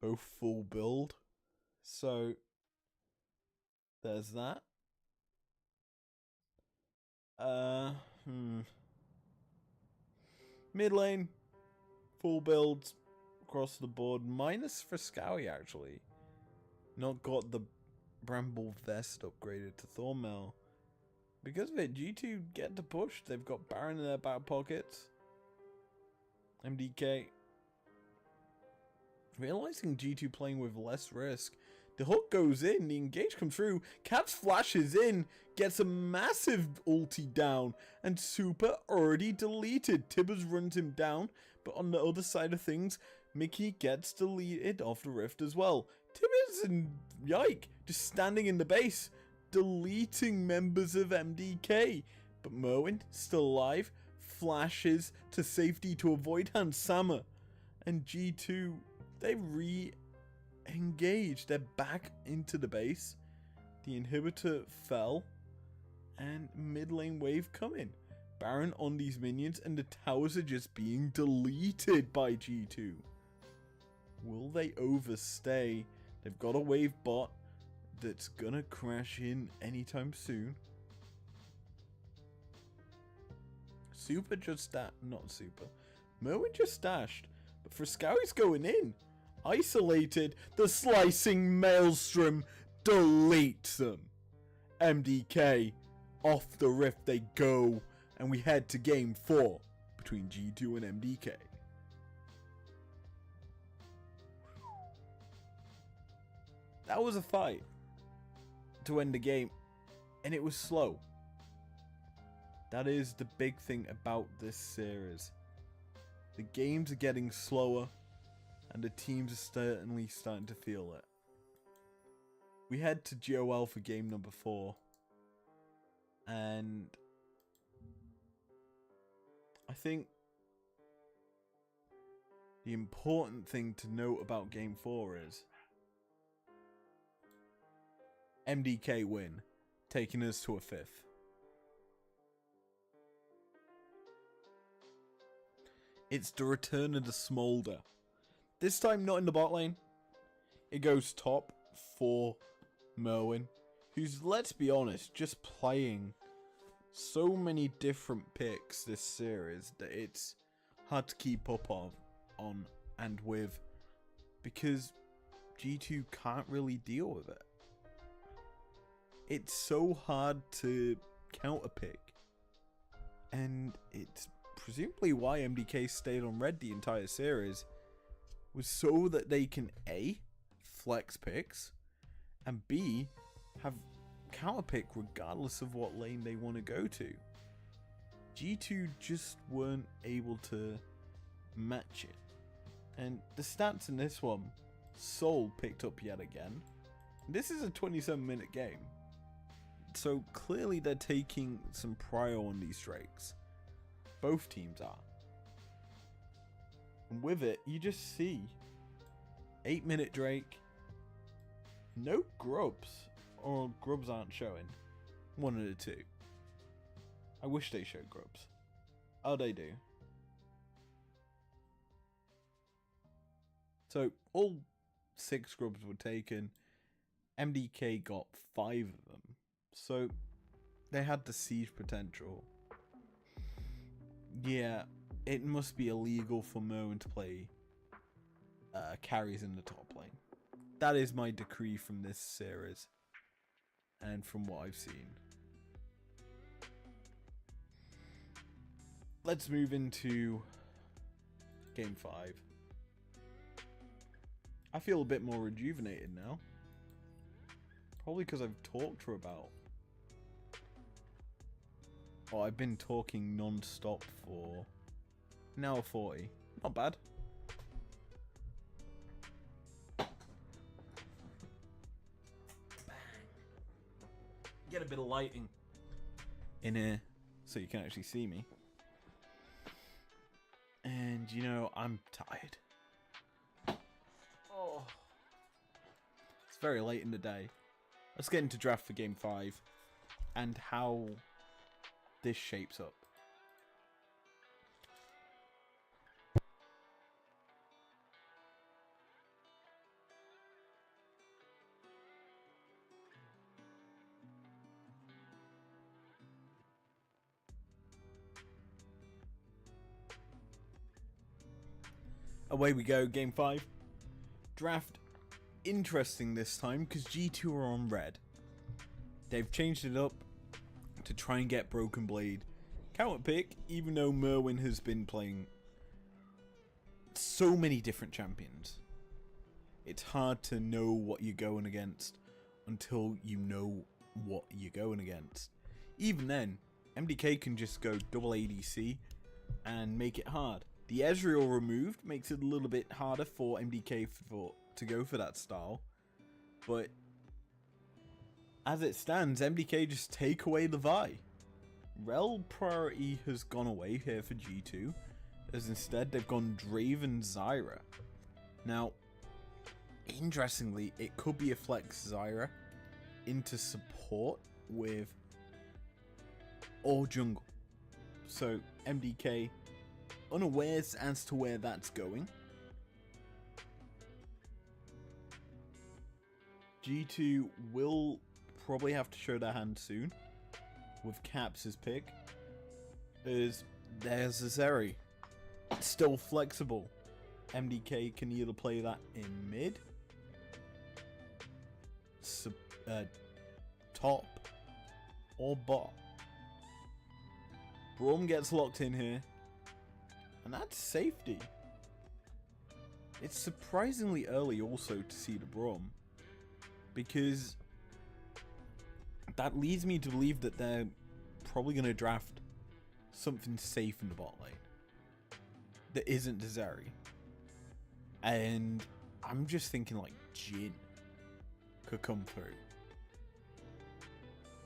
both full build. So, there's that. Mid lane, full builds across the board. Minus Frescowie, actually. Not got the Bramble Vest upgraded to Thornmail. Because of it, G2 get to push. They've got Baron in their back pockets. MDK. Realizing G2 playing with less risk. The hook goes in. The engage comes through. Caps flashes in. Gets a massive ulti down. And Super already deleted. Tibbers runs him down. But on the other side of things, Mickey gets deleted off the rift as well. Tibbers and Yike just standing in the base, deleting members of MDK. But Merwin, still alive, flashes to safety to avoid Hans Sammer. And G2, they re-engage. They're back into the base. The inhibitor fell. And mid lane wave coming. Baron on these minions and the towers are just being deleted by G2. Will they overstay? They've got a wave bot that's gonna crash in anytime soon. Super just not Super. Merwin just dashed, but Frescowie's going in. Isolated, the slicing maelstrom deletes them. MDK, off the rift they go, and we head to game 4 between G2 and MDK. That was a fight to end the game, and it was slow. That is the big thing about this series. The games are getting slower, and the teams are certainly starting to feel it. We head to GOL for game number 4, and I think the important thing to note about game 4 is MDK win, taking us to a 5th. It's the return of the Smolder. This time not in the bot lane. It goes top for Merwin, who's, let's be honest, just playing so many different picks this series that it's hard to keep up on and with, because G2 can't really deal with it. It's so hard to counterpick, and it's presumably why MDK stayed on red the entire series, was so that they can A, flex picks, and B, have counterpick regardless of what lane they want to go to. G2 just weren't able to match it. And the stats in this one, Soul picked up yet again. This is a 27-minute game. So clearly they're taking some prio on these Drakes. Both teams are. And with it, you just see 8-minute Drake, no grubs, or grubs aren't showing. One of the two. I wish they showed grubs. Oh, they do. So, all 6 grubs were taken. MDK got 5 of them. So, they had the siege potential. Yeah, it must be illegal for Merwin to play carries in the top lane. That is my decree from this series. And from what I've seen. Let's move into Game 5. I feel a bit more rejuvenated now. Probably because I've talked for about... Oh, I've been talking non-stop for an hour 40. Not bad. Bang. Get a bit of lighting in here so you can actually see me. And, you know, I'm tired. Oh. It's very late in the day. Let's get into draft for Game 5 and how this shapes up. Away we go, Game 5. Draft interesting this time because G2 are on red. They've changed it up to try and get Broken Blade counter pick, even though Merwin has been playing so many different champions. It's hard to know what you're going against until you know what you're going against. Even then, MDK can just go double ADC and make it hard. The Ezreal removed makes it a little bit harder for MDK to go for that style. But as it stands, MDK just take away the Vi. Rel priority has gone away here for G2, as instead they've gone Draven Zyra. Now, interestingly, it could be a flex Zyra into support with or jungle. So MDK unawares as to where that's going. G2 will probably have to show their hand soon with Caps' pick, as there's a Zeri. It's still flexible. MDK can either play that in mid, top, or bot. Braum gets locked in here, and that's safety. It's surprisingly early also to see the Braum, because that leads me to believe that they're probably going to draft something safe in the bot lane that isn't the Zeri. And I'm just thinking like Jhin could come through,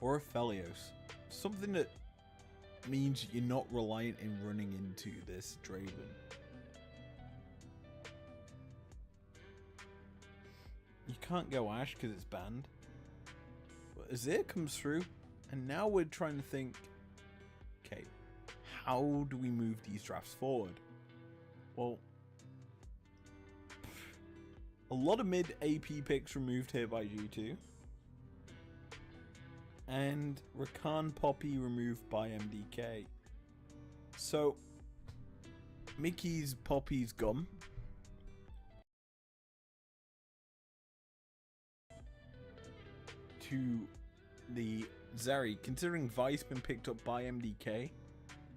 or a Felios, something that means you're not reliant in running into this Draven. You can't go Ashe because it's banned. But Azir comes through, and now we're trying to think, okay, how do we move these drafts forward? Well, a lot of mid AP picks removed here by G2. And Rakan Poppy removed by MDK. So, Mickey's Poppy's gone. To the Zeri, considering Vi's been picked up by MDK,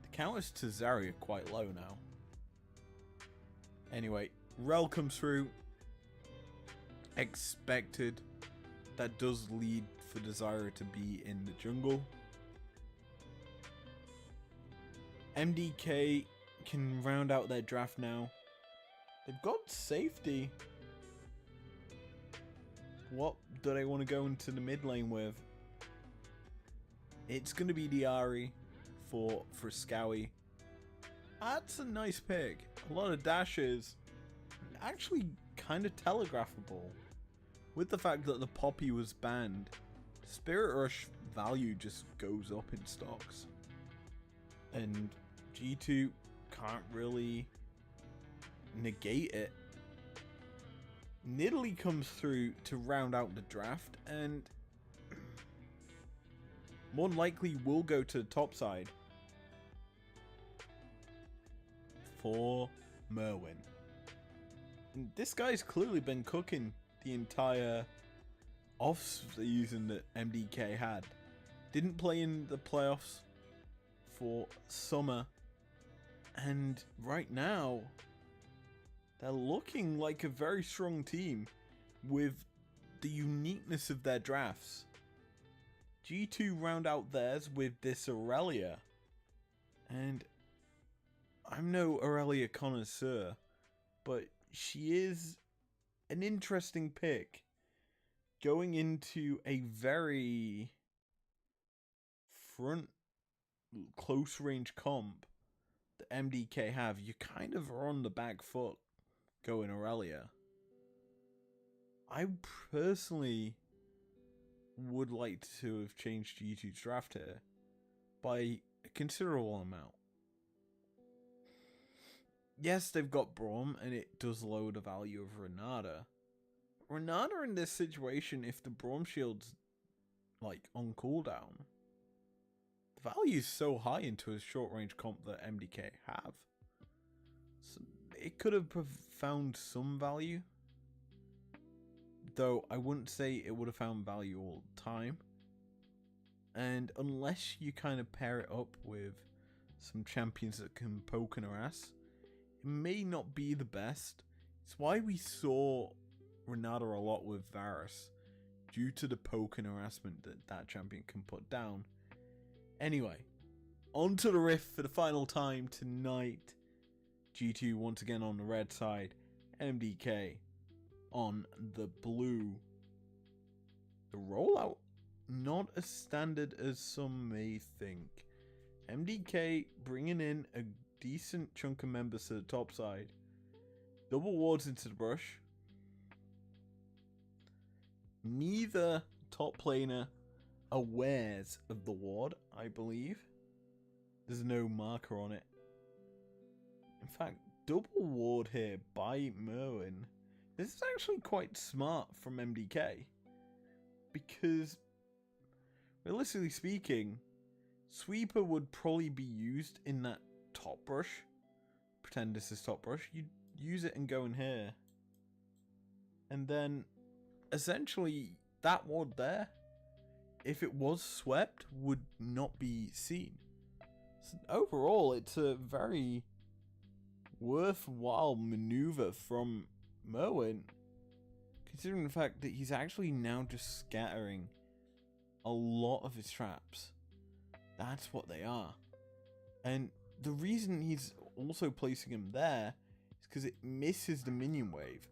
the counters to Zeri are quite low now. Anyway, Rel comes through. Expected. That does lead for Desire to be in the jungle. MDK can round out their draft now. They've got safety. What do they want to go into the mid lane with? It's going to be the Ahri for Scowy. That's a nice pick. a lot of dashes, actually kind of telegraphable. With the fact that the Poppy was banned, Spirit Rush value just goes up in stocks. And G2 can't really negate it. Nidalee comes through to round out the draft and more than likely will go to the top side for Merwin. And this guy's clearly been cooking the entire off-season that MDK had. Didn't play in the playoffs for summer. And right now, they're looking like a very strong team with the uniqueness of their drafts. G2 round out theirs with this Aurelia. And I'm no Aurelia connoisseur, but she is an interesting pick going into a very front close range comp that MDK have. You kind of are on the back foot going Aurelia. I personally would like to have changed G2's draft here by a considerable amount. Yes, they've got Braum, and it does lower the value of Renata. Renata in this situation, if the Braum shield's like on cooldown, the value is so high into a short range comp that MDK have. So it could have found some value, though I wouldn't say it would have found value all the time. And unless you kind of pair it up with some champions that can poke and harass, it may not be the best. It's why we saw Renata a lot with Varus, due to the poke and harassment that that champion can put down. Anyway, on to the Rift for the final time tonight. G2 once again on the red side, MDK on the blue. The rollout, not as standard as some may think. MDK bringing in a decent chunk of members to the top side. Double wards into the brush. Neither top laner awares of the ward, I believe. There's no marker on it. In fact, double ward here by Merwin. This is actually quite smart from MDK. Because, realistically speaking, Sweeper would probably be used in that top brush. Pretend this is top brush. You'd use it and go in here. And then, essentially, that ward there, if it was swept, would not be seen. So overall, it's a very worthwhile maneuver from Merwin, considering the fact that he's actually now just scattering a lot of his traps. That's what they are. And the reason he's also placing him there is because it misses the minion wave.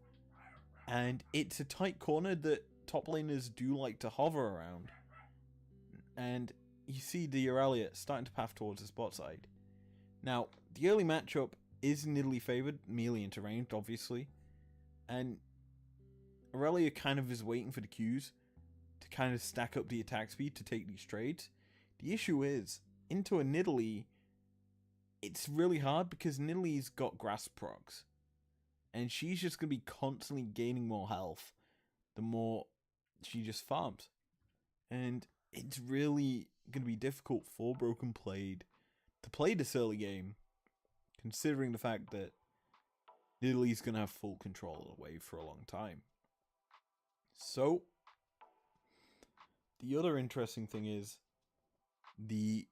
And it's a tight corner that top laners do like to hover around. And you see the Aurelia starting to path towards the spot side. Now, the early matchup is Nidalee favored, melee into ranged, obviously. And Aurelia kind of is waiting for the Qs to kind of stack up the attack speed to take these trades. The issue is, into a Nidalee, it's really hard because Nidalee's got grasp procs. And she's just going to be constantly gaining more health the more she just farms. And it's really going to be difficult for Broken Blade to play this early game, considering the fact that Nidalee's going to have full control of the wave for a long time. So, the other interesting thing is the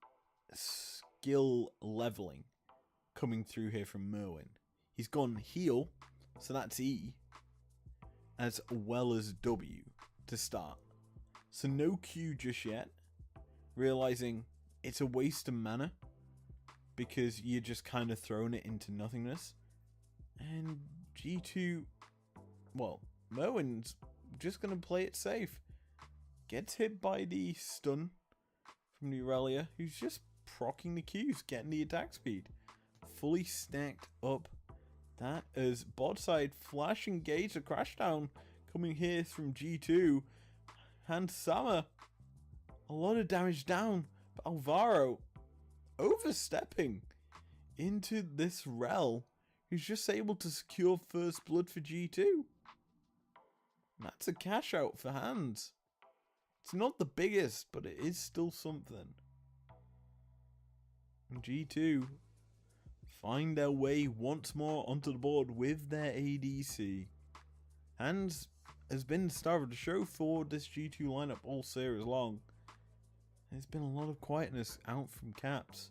skill leveling coming through here from Merwin. He's gone heal, so that's E, as well as W to start. So no Q just yet, realizing it's a waste of mana because you're just kind of throwing it into nothingness. And G2, well, Merwin's just going to play it safe. Gets hit by the stun from the Aurelia, who's just proccing the Qs, getting the attack speed. Fully stacked up That is bot side flash engage, a crash down coming here from G2. And Sama, a lot of damage down, but Alvaro overstepping into this rel, who's just able to secure first blood for G2. That's a cash out for Hands. It's not the biggest, but it is still something. And G2 find their way once more onto the board with their ADC. Hands has been the star of the show for this G2 lineup all series long. There's been a lot of quietness out from Caps.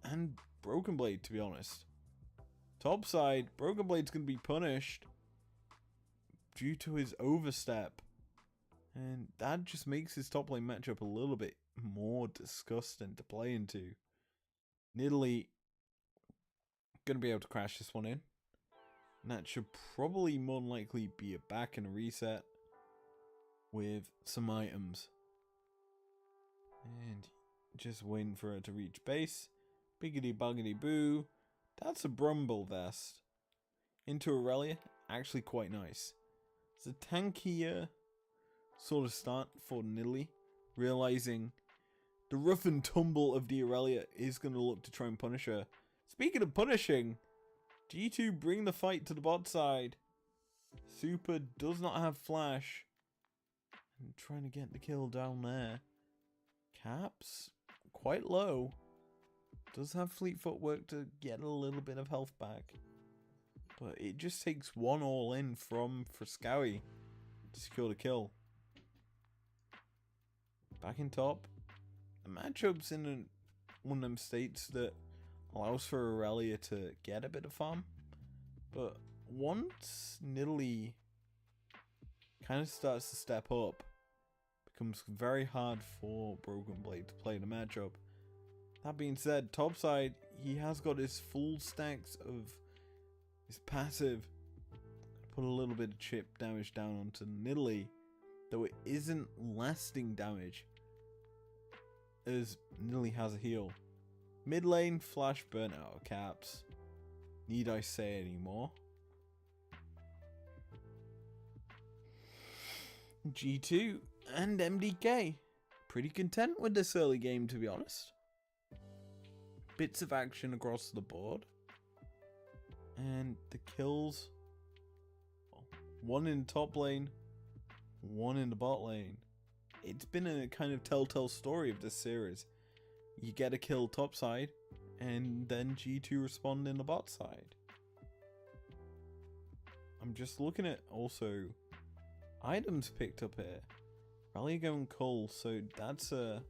And Broken Blade, to be honest. Top side, Broken Blade's going to be punished due to his overstep. And that just makes his top lane matchup a little bit more disgusting to play into. Nidalee going to be able to crash this one in. And that should probably more than likely be a back and a reset with some items. And just waiting for her to reach base. Biggity buggity boo. That's a Brumble Vest. Into Aurelia. Actually quite nice. It's a tankier sort of start for Nidalee. Realizing the rough and tumble of the Aurelia is going to look to try and punish her. Speaking of punishing, G2 bring the fight to the bot side. Super does not have flash. And trying to get the kill down there. Caps, quite low. Does have fleet footwork to get a little bit of health back. But it just takes one all in from Frescowy to secure the kill. Back in top. The matchup's in one of them states that allows for Aurelia to get a bit of farm. But once Nidalee kind of starts to step up, it becomes very hard for Broken Blade to play the matchup. That being said, topside, he has got his full stacks of his passive. Put a little bit of chip damage down onto Nidalee, though it isn't lasting damage, as Nidalee has a heal. Mid lane, flash burnout of Caps. Need I say anymore? G2 and MDK. Pretty content with this early game, to be honest. Bits of action across the board. And the kills. One in the top lane. One in the bot lane. It's been a kind of telltale story of this series. You get a kill top side, and then G2 respond in the bot side. I'm just looking at also items picked up here. Rally going Cull, so that's a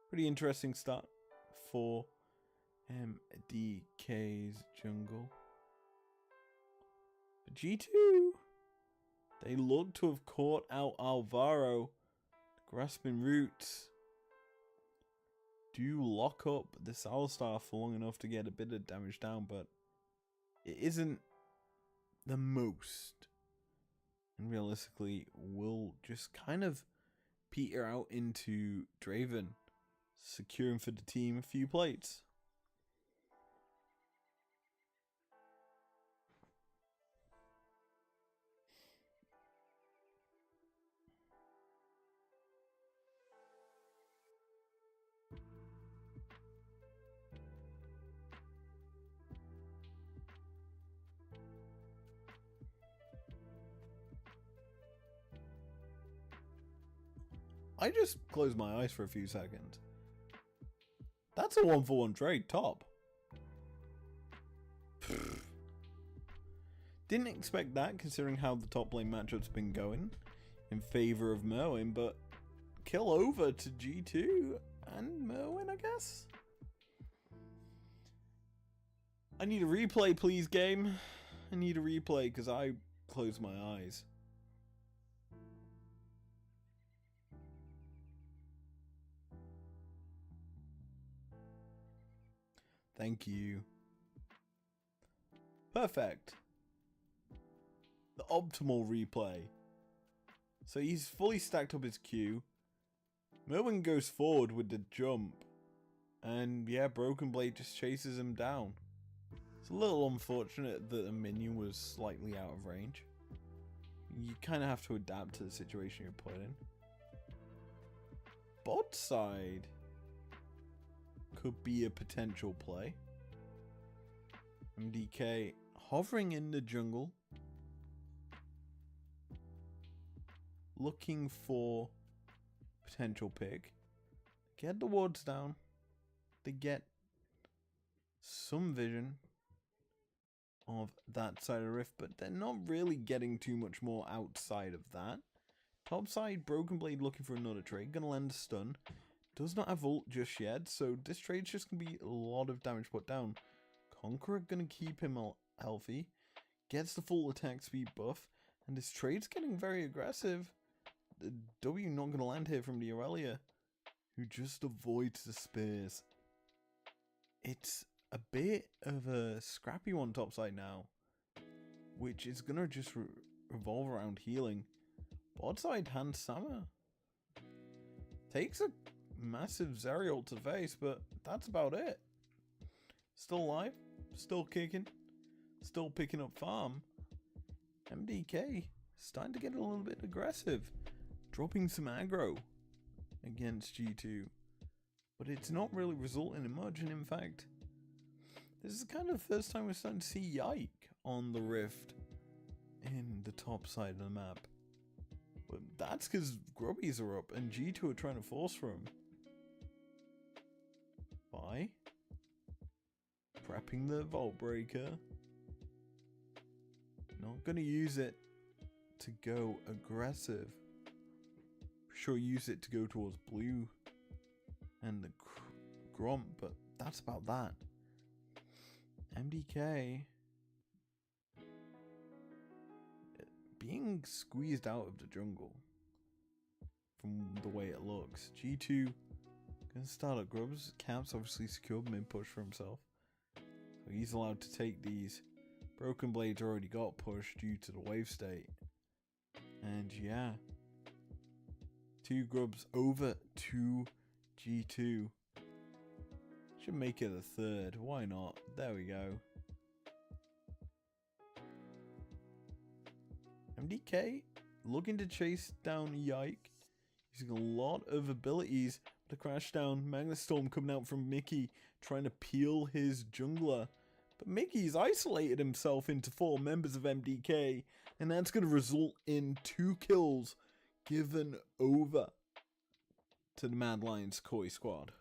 pretty interesting start for MDK's jungle. But G2, they look to have caught out Alvaro. Grasping Roots do lock up this Alistar for long enough to get a bit of damage down, but it isn't the most. And realistically, will just kind of peter out into Draven, securing for the team a few plates. I just closed my eyes for a few seconds. That's a 1-for-1 trade, top. Didn't expect that considering how the top lane matchup's been going in favor of Merwin, but kill over to G2 and Merwin, I guess. I need a replay, please, game. I need a replay because I closed my eyes. Thank you. Perfect. The optimal replay. So he's fully stacked up his Q. Merwin goes forward with the jump. And yeah, Broken Blade just chases him down. It's a little unfortunate that the minion was slightly out of range. You kind of have to adapt to the situation you're put in. Bot side could be a potential play. MDK hovering in the jungle, looking for potential pick. Get the wards down. They get some vision of that side of the rift, but they're not really getting too much more outside of that. Top side, Broken Blade looking for another trade. Gonna land a stun. Does not have ult just yet, so this trade's just gonna be a lot of damage put down. Conqueror gonna keep him healthy. Gets the full attack speed buff. And this trade's getting very aggressive. The W not gonna land here from the Aurelia, who just avoids the spears. It's a bit of a scrappy one topside now, which is gonna just revolve around healing. Bot side, Hand Sama takes a massive Zerial to the face, but that's about it. Still alive, still kicking, still picking up farm. MDK starting to get a little bit aggressive, dropping some aggro against G2, but it's not really resulting in much. And in fact, this is kind of the first time we're starting to see Yike on the rift in the top side of the map. But that's because Grubbies are up and G2 are trying to force for him. By prepping the Vault Breaker. Not going to use it to go aggressive. Sure, use it to go towards blue and the Gromp, but that's about that. MDK being squeezed out of the jungle from the way it looks. G2 gonna start at Grubs. Caps obviously secured mid push for himself, so he's allowed to take these. Broken Blade's already got pushed due to the wave state, and yeah, 2 Grubs over to G2. Should make it a third. Why not? There we go. MDK looking to chase down Yike. Using a lot of abilities to crash down. Magnustorm coming out from Mickey, trying to peel his jungler. But Mickey's isolated himself into 4 members of MDK. And that's going to result in 2 kills given over to the MadLions Koi squad.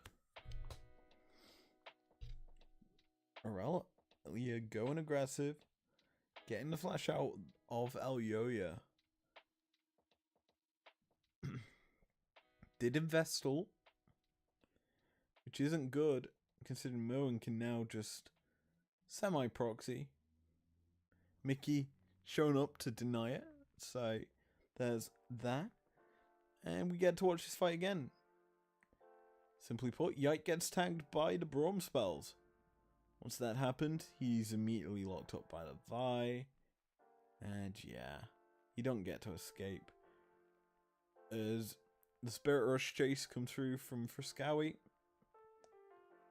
Aurelia going aggressive. Getting the flash out of Elyoya. Did invest ult, which isn't good, considering Moen can now just semi-proxy. Mickey shown up to deny it, so there's that. And we get to watch this fight again. Simply put, Yike gets tagged by the Braum spells. Once that happened, he's immediately locked up by the Vi. And yeah, you don't get to escape. As the Spirit Rush chase comes through from Friscawi.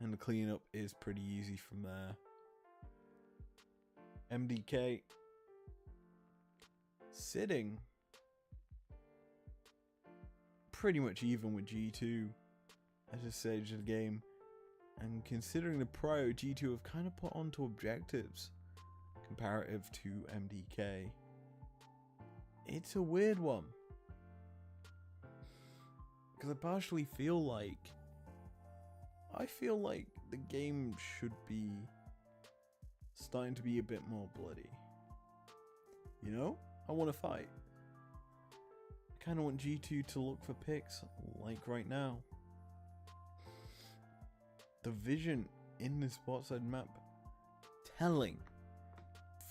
And the cleanup is pretty easy from there. MDK sitting pretty much even with G2 at this stage of the game. And considering the prio G2 have kind of put onto objectives comparative to MDK, it's a weird one. Because I partially feel like the game should be starting to be a bit more bloody. You know? I want to fight. I kind of want G2 to look for picks like right now. The vision in this bot side map telling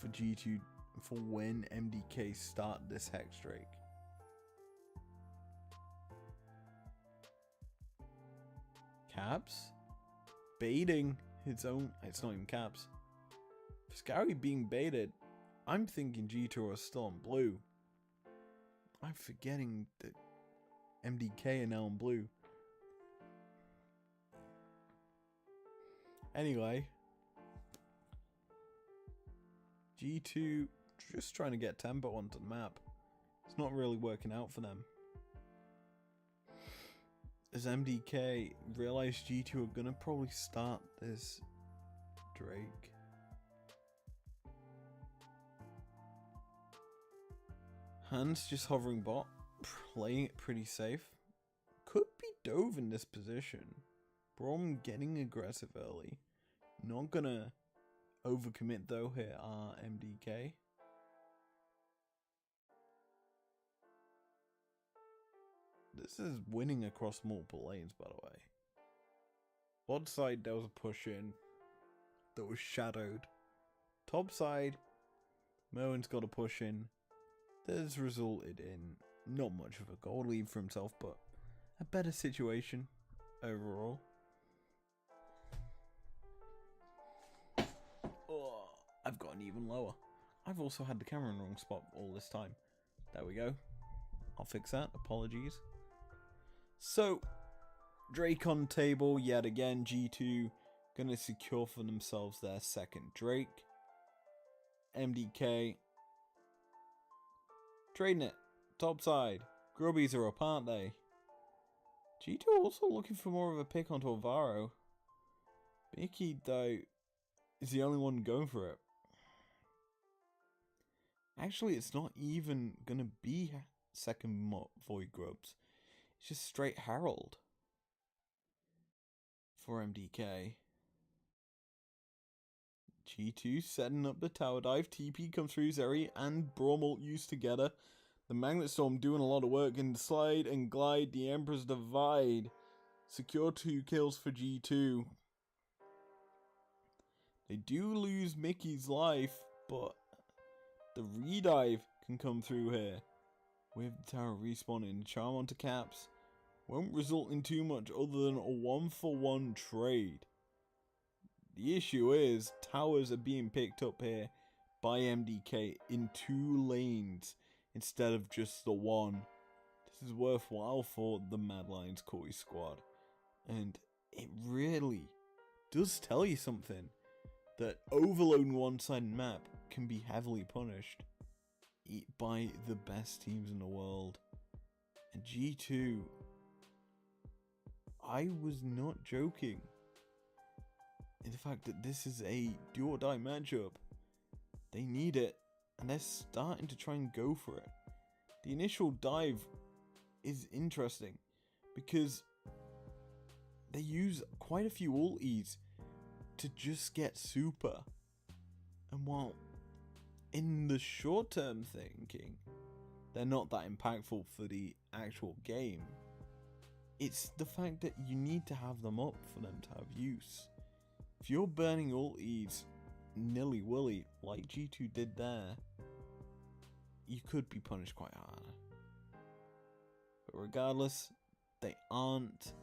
for G2 for when MDK start this Hex Drake. Caps baiting his own. It's not even Caps. Scary being baited. I'm thinking G2 are still on blue. I'm forgetting that MDK are now on blue. Anyway, G2 just trying to get tempo onto the map. It's not really working out for them. As MDK realized G2 are gonna probably start this Drake. Hans just hovering bot, playing it pretty safe. Could be dove in this position. Brom getting aggressive early. Not gonna overcommit though here are MDK. This is winning across multiple lanes, by the way. Bot side, there was a push in that was shadowed. Top side, Merwin's got a push in that has resulted in not much of a gold lead for himself, but a better situation overall. Oh, I've gotten even lower. I've also had the camera in the wrong spot all this time. There we go. I'll fix that. Apologies. So, Drake on table yet again. G2 gonna secure for themselves their second Drake. MDK trading it. Top side. Grubbies are up, aren't they? G2 also looking for more of a pick onto Alvaro. Mickey, though, is the only one going for it. Actually, it's not even gonna be second Void Grubs. It's just straight Herald for MDK. G2 setting up the tower dive. TP comes through. Zeri and Braum ult used together. The Magnet Storm doing a lot of work in slide and glide. The Emperor's Divide. Secure 2 kills for G2. They do lose Mickey's life, but the redive can come through here. With the tower respawning, charm onto caps won't result in too much other than a 1-for-1 trade. The issue is towers are being picked up here by MDK in 2 lanes instead of just the one. This is worthwhile for the MadLions Koi squad, and it really does tell you something, that overloading one-sided map can be heavily punished by the best teams in the world. And G2, I was not joking in the fact that this is a do or die matchup. They need it, and they're starting to try and go for it. The initial dive is interesting because they use quite a few ultis to just get super. And while in the short term thinking they're not that impactful for the actual game, it's the fact that you need to have them up for them to have use. If you're burning ultis nilly-willy like G2 did there, you could be punished quite hard. But regardless, they aren't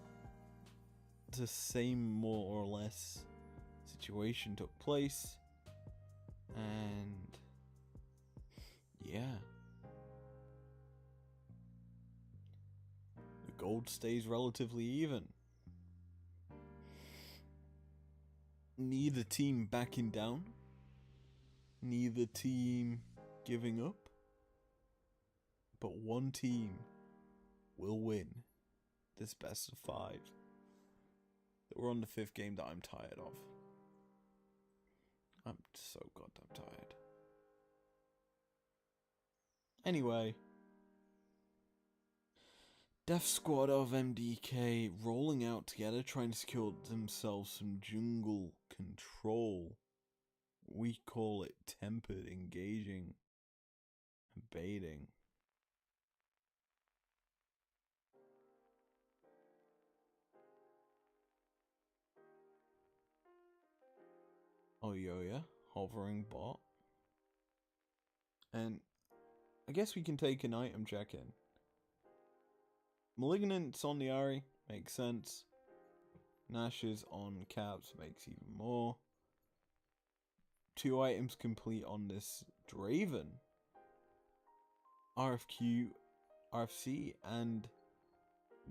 the same more or less situation took place, and yeah, the gold stays relatively even. Neither team backing down, neither team giving up, but one team will win this best of 5. We're on the 5th game that I'm tired of. I'm so goddamn tired. Anyway, Death Squad of MDK rolling out together, trying to secure themselves some jungle control. We call it tempered engaging and baiting. Oh yeah, hovering bot. And I guess we can take an item check in. Malignant's on the Ari, makes sense. Nash's on caps, makes even more. 2 items complete on this Draven. RFC, and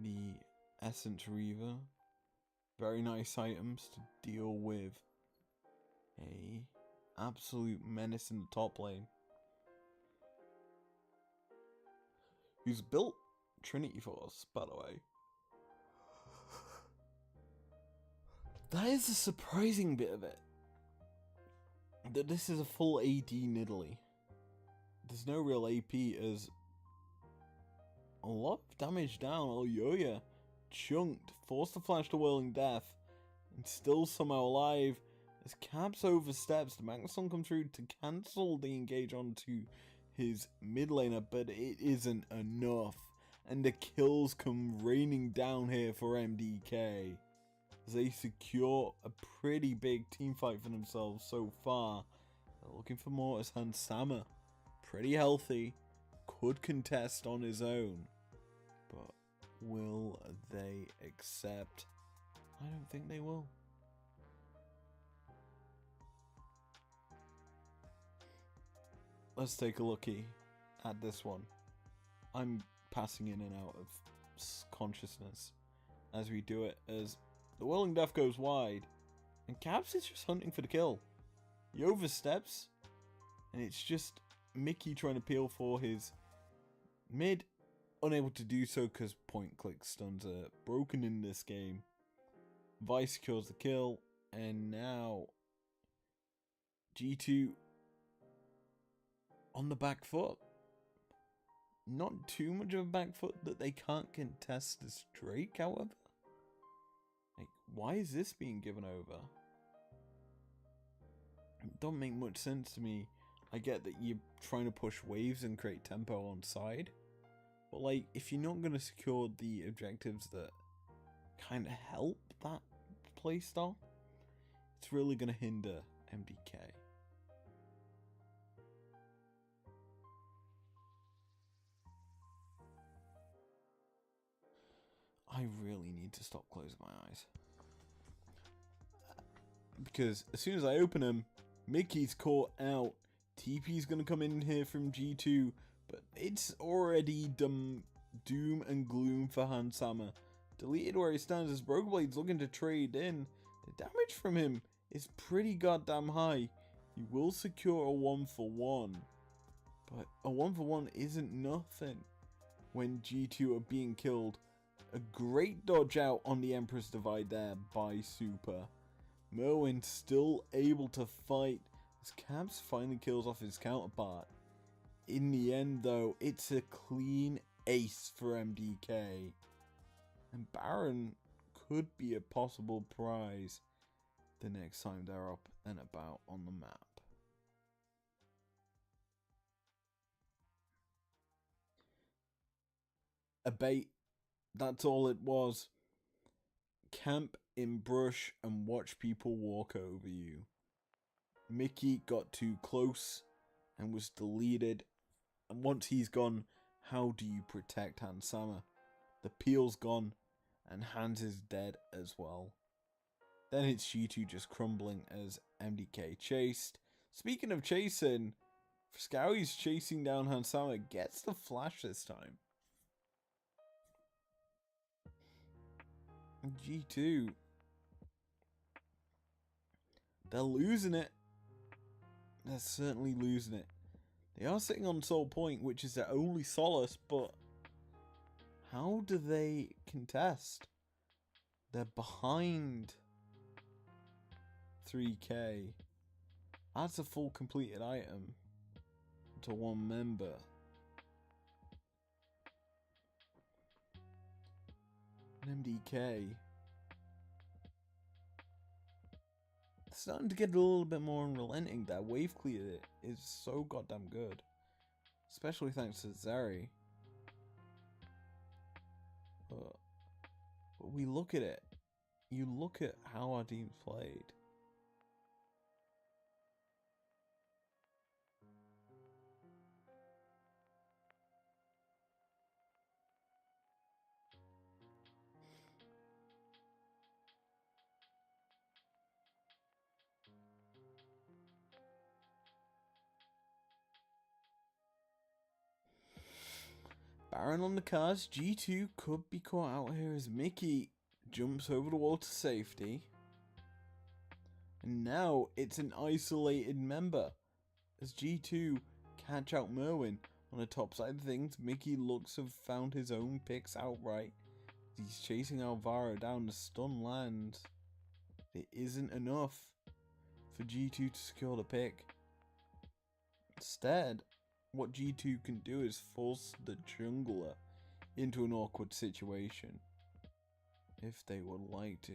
the Essence Reaver. Very nice items to deal with a absolute menace in the top lane. Who's built Trinity Force, by the way. That is a surprising bit of it. That this is a full AD Nidalee. There's no real AP as a lot of damage down. Alyoya chunked, forced the flash to Whirling Death, and still somehow alive. As Caps oversteps, the Magnuson come through to cancel the engage onto his mid laner, but it isn't enough. And the kills come raining down here for MDK. As they secure a pretty big team fight for themselves so far. They're looking for more as Hansama, pretty healthy, could contest on his own. But will they accept? I don't think they will. Let's take a looky at this one. I'm passing in and out of consciousness as we do it, as the Whirling Death goes wide, and Caps is just hunting for the kill. He oversteps, and it's just Mickey trying to peel for his mid, unable to do so because point-click stuns are broken in this game. Vice secures the kill, and now G2 on the back foot. Not too much of a back foot that they can't contest this Drake, however. Like, why is this being given over? It don't make much sense to me. I get that you're trying to push waves and create tempo on side. But like, if you're not going to secure the objectives that kind of help that playstyle, it's really going to hinder MDK. I really need to stop closing my eyes. Because as soon as I open them, Mickey's caught out. TP's going to come in here from G2. But it's already doom and gloom for Hansama. Deleted where he stands as Brokerblade's looking to trade in. The damage from him is pretty goddamn high. He will secure a 1-for-1. But a 1-for-1 isn't nothing when G2 are being killed. A great dodge out on the Empress Divide there by Super. Merwin still able to fight as Caps finally kills off his counterpart. In the end though, it's a clean ace for MDK. And Baron could be a possible prize the next time they're up and about on the map. A bait. That's all it was. Camp in brush and watch people walk over you. Mickey got too close and was deleted. And once he's gone, how do you protect Hansama? The peel's gone and Hans is dead as well. Then it's G2 just crumbling as MDK chased. Speaking of chasing, Friscowi's chasing down Hansama, gets the flash this time. G2, they're losing it. They're certainly losing it. They are sitting on Soul Point, which is their only solace, but how do they contest? They're behind 3k. Adds a full completed item to one member. MDK starting to get a little bit more unrelenting. That wave clear is so goddamn good, especially thanks to Zeri. But we look at it. You look at how our team played. Baron on the cards. G2 could be caught out here as Mickey jumps over the wall to safety. And now it's an isolated member. As G2 catch out Merwin on the top side of things, Mickey looks to have found his own picks outright. He's chasing Alvaro down, the stun lands. It isn't enough for G2 to secure the pick. Instead, what G2 can do is force the jungler into an awkward situation. If they would like to.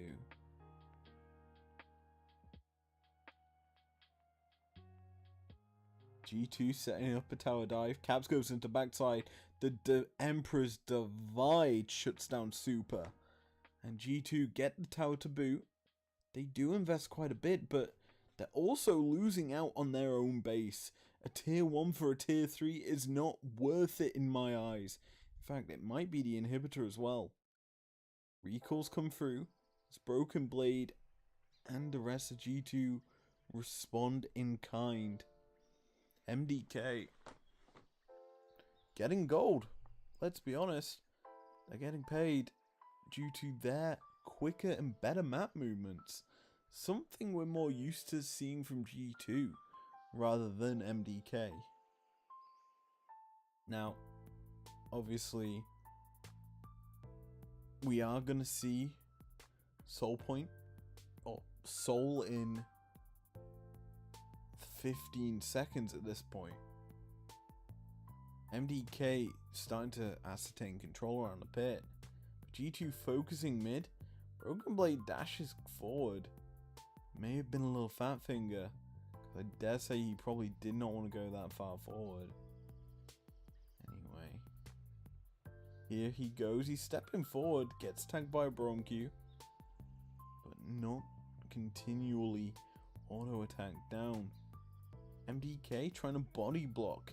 G2 setting up a tower dive. Caps goes into backside. The Emperor's Divide shuts down Super. And G2 get the tower to boot. They do invest quite a bit, but they're also losing out on their own base. A tier 1 for a tier 3 is not worth it in my eyes. In fact, it might be the inhibitor as well. Recalls come through. It's Broken Blade and the rest of G2 respond in kind. MDK getting gold. Let's be honest. They're getting paid due to their quicker and better map movements. Something we're more used to seeing from G2 rather than MDK. Now, obviously, we are going to see Soul Point or Soul in 15 seconds at this point. MDK starting to ascertain control around the pit. G2 focusing mid. Broken Blade dashes forward. May have been a little fat finger. I dare say he probably did not want to go that far forward. Anyway. Here he goes. He's stepping forward. Gets tagged by a Broncu. But not continually auto attack down. MDK trying to body block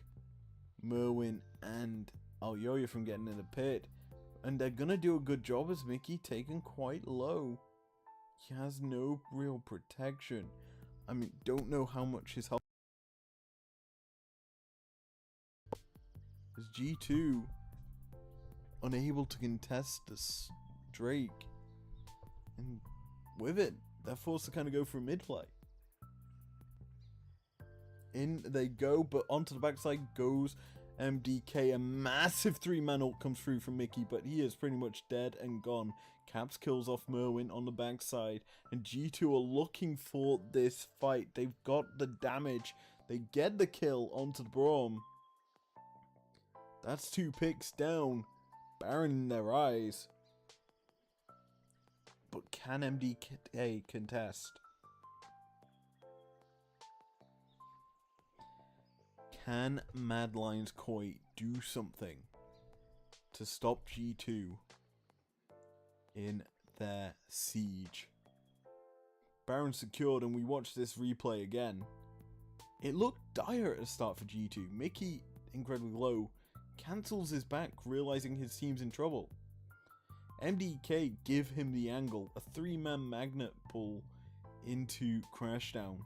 Merwin and Alyoya from getting in the pit. And they're going to do a good job as Mickey taken quite low. He has no real protection. I mean, don't know how much his health. As G2 unable to contest this Drake. And with it, they're forced to kind of go for mid play. In they go, but onto the backside goes MDK. A massive 3-man ult comes through from Mickey, but he is pretty much dead and gone. Caps kills off Merwin on the backside, and G2 are looking for this fight. They've got the damage. They get the kill onto the Braum. That's 2 picks down. Baron in their eyes. But can MDK contest? Can MadLions Koi do something to stop G2 in their siege? Baron secured, and we watch this replay again. It looked dire at the start for G2. Mickey, incredibly low, cancels his back, realizing his team's in trouble. MDK give him the angle. A 3-man magnet pull into Crashdown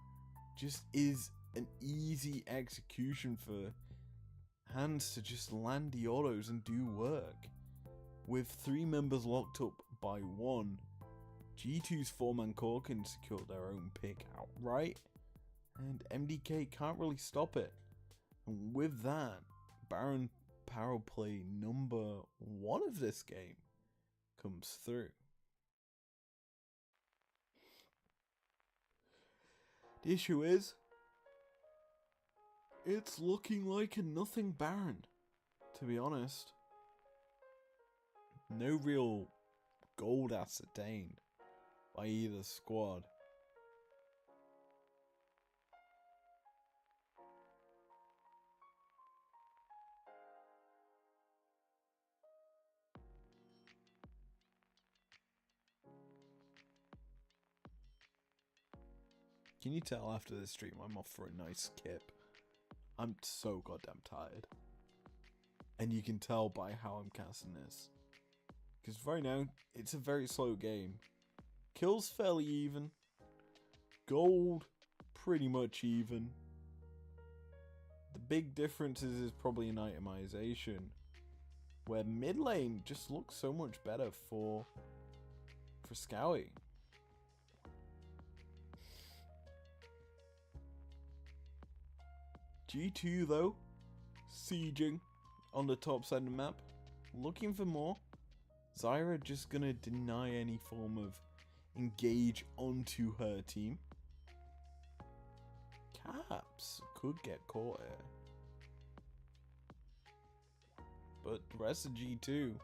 just is an easy execution for Hands to just land the autos and do work. With 3 members locked up by 1, G2's 4-man core can secure their own pick outright, and MDK can't really stop it. And with that, Baron power play number 1 of this game comes through. The issue is, it's looking like a nothing Baron, to be honest. No real gold ascertained by either squad. Can you tell after this stream I'm off for a nice skip? I'm so goddamn tired. And you can tell by how I'm casting this. Because right now, it's a very slow game. Kills fairly even. Gold, pretty much even. The big difference is probably in itemization. Where mid lane just looks so much better for Kraskowi. G2 though, sieging on the top side of the map, looking for more. Zyra just gonna deny any form of engage onto her team. Caps could get caught here. But the rest of G2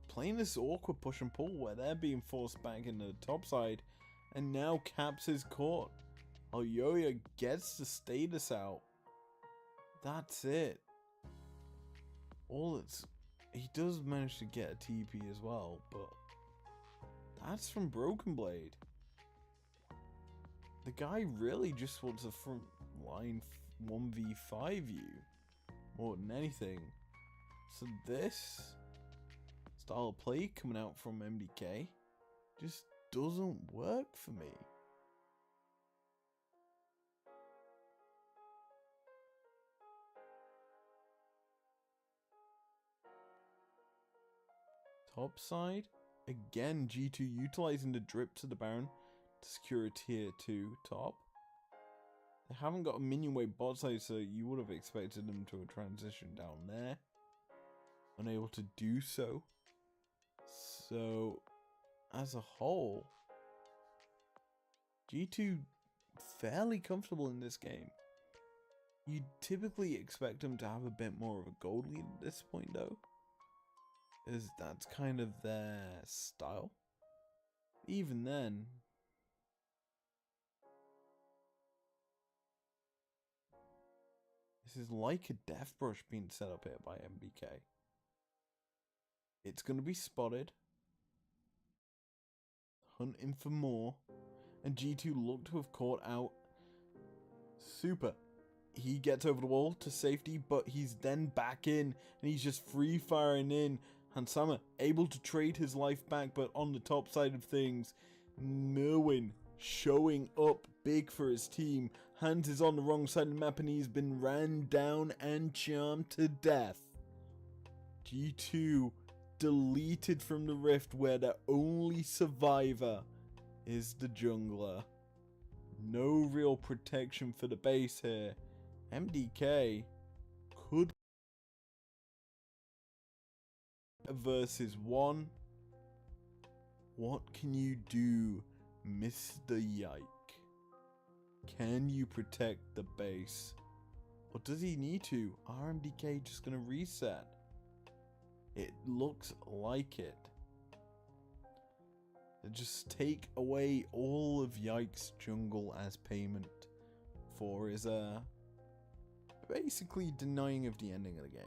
playing this awkward push and pull where they're being forced back in the top side, and now Caps is caught. Alyoya gets the status out. That's it. He does manage to get a TP as well, but that's from Broken Blade. The guy really just wants a front line 1v5 you more than anything. So this style of play coming out from MDK just doesn't work for me. Top side, again G2 utilizing the drip to the Baron to secure a tier 2 top. They haven't got a minion wave bot side, so you would have expected them to transition down there. Unable to do so. So, as a whole, G2 fairly comfortable in this game. You'd typically expect them to have a bit more of a gold lead at this point though, as that's kind of their style. Even then, this is like a death brush being set up here by MDK. It's going to be spotted, hunting for more, and G2 look to have caught out Super. He gets over the wall to safety, but he's then back in, and he's just free firing in. Hansama able to trade his life back, but on the top side of things, Merwin showing up big for his team. Hans is on the wrong side of the map, and he's been ran down and charmed to death. G2 deleted from the rift, where the only survivor is the jungler. No real protection for the base here. MDK could versus 1. What can you do, Mr. Yike? Can you protect the base? Or does he need to? Are MDK just going to reset? It looks like it. Just take away all of Yike's jungle as payment for his basically denying of the ending of the game.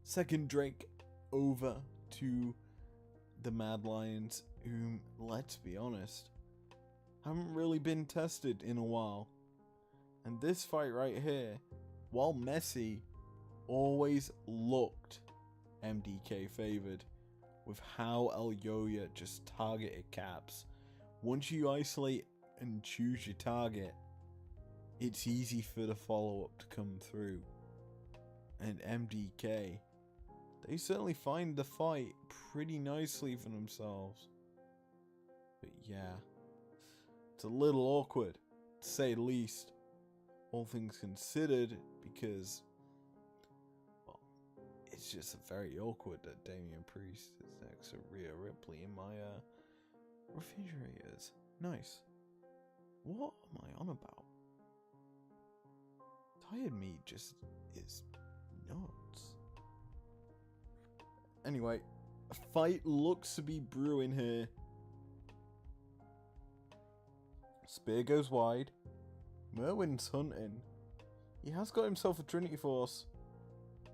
Second Drake over to the MadLions, whom, let's be honest, haven't really been tested in a while. And this fight right here, while messy, always looked MDK favored with how Alyoya just targeted Caps. Once you isolate and choose your target, it's easy for the follow-up to come through. And MDK, they certainly find the fight pretty nicely for themselves. But yeah, it's a little awkward, to say the least, all things considered, because, well, it's just very awkward that Damian Priest is next to Rhea Ripley in my refrigerators. Nice. What am I on about? Tired meat just is nuts. Anyway, a fight looks to be brewing here. Spear goes wide. Merwin's hunting. He has got himself a Trinity Force,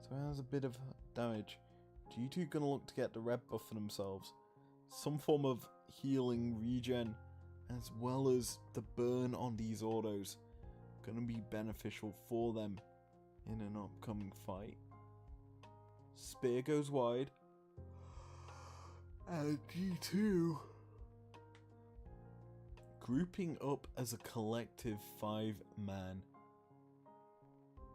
so he has a bit of damage. G2 gonna look to get the red buff for themselves. Some form of healing regen, as well as the burn on these autos. Gonna be beneficial for them in an upcoming fight. Spear goes wide. And G2 grouping up as a collective 5-man.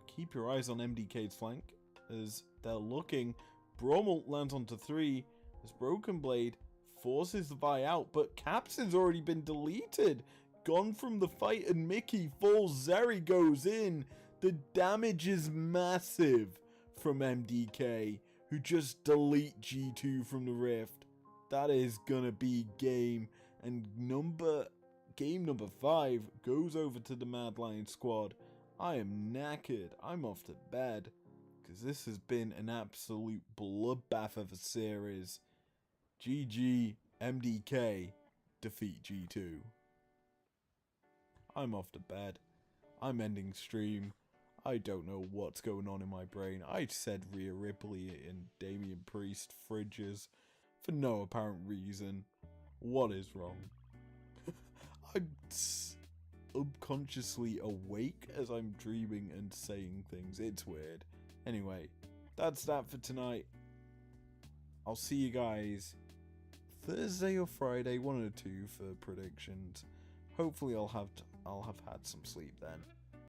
Keep your eyes on MDK's flank as they're looking. Bromel lands onto 3. as Broken Blade forces the Vi out, but Caps has already been deleted. Gone from the fight, and Mickey falls. Zeri goes in. The damage is massive from MDK, who just delete G2 from the Rift. That is gonna be game. And game number 5 goes over to the MadLions squad. I am knackered. I'm off to bed, because this has been an absolute bloodbath of a series. GG, MDK defeat G2. I'm off to bed. I'm ending stream. I don't know what's going on in my brain. I said Rhea Ripley and Damian Priest fridges for no apparent reason. What is wrong? I'm subconsciously awake as I'm dreaming and saying things. It's weird. Anyway, that's that for tonight. I'll see you guys Thursday or Friday, one or two for predictions. Hopefully I'll have had some sleep then.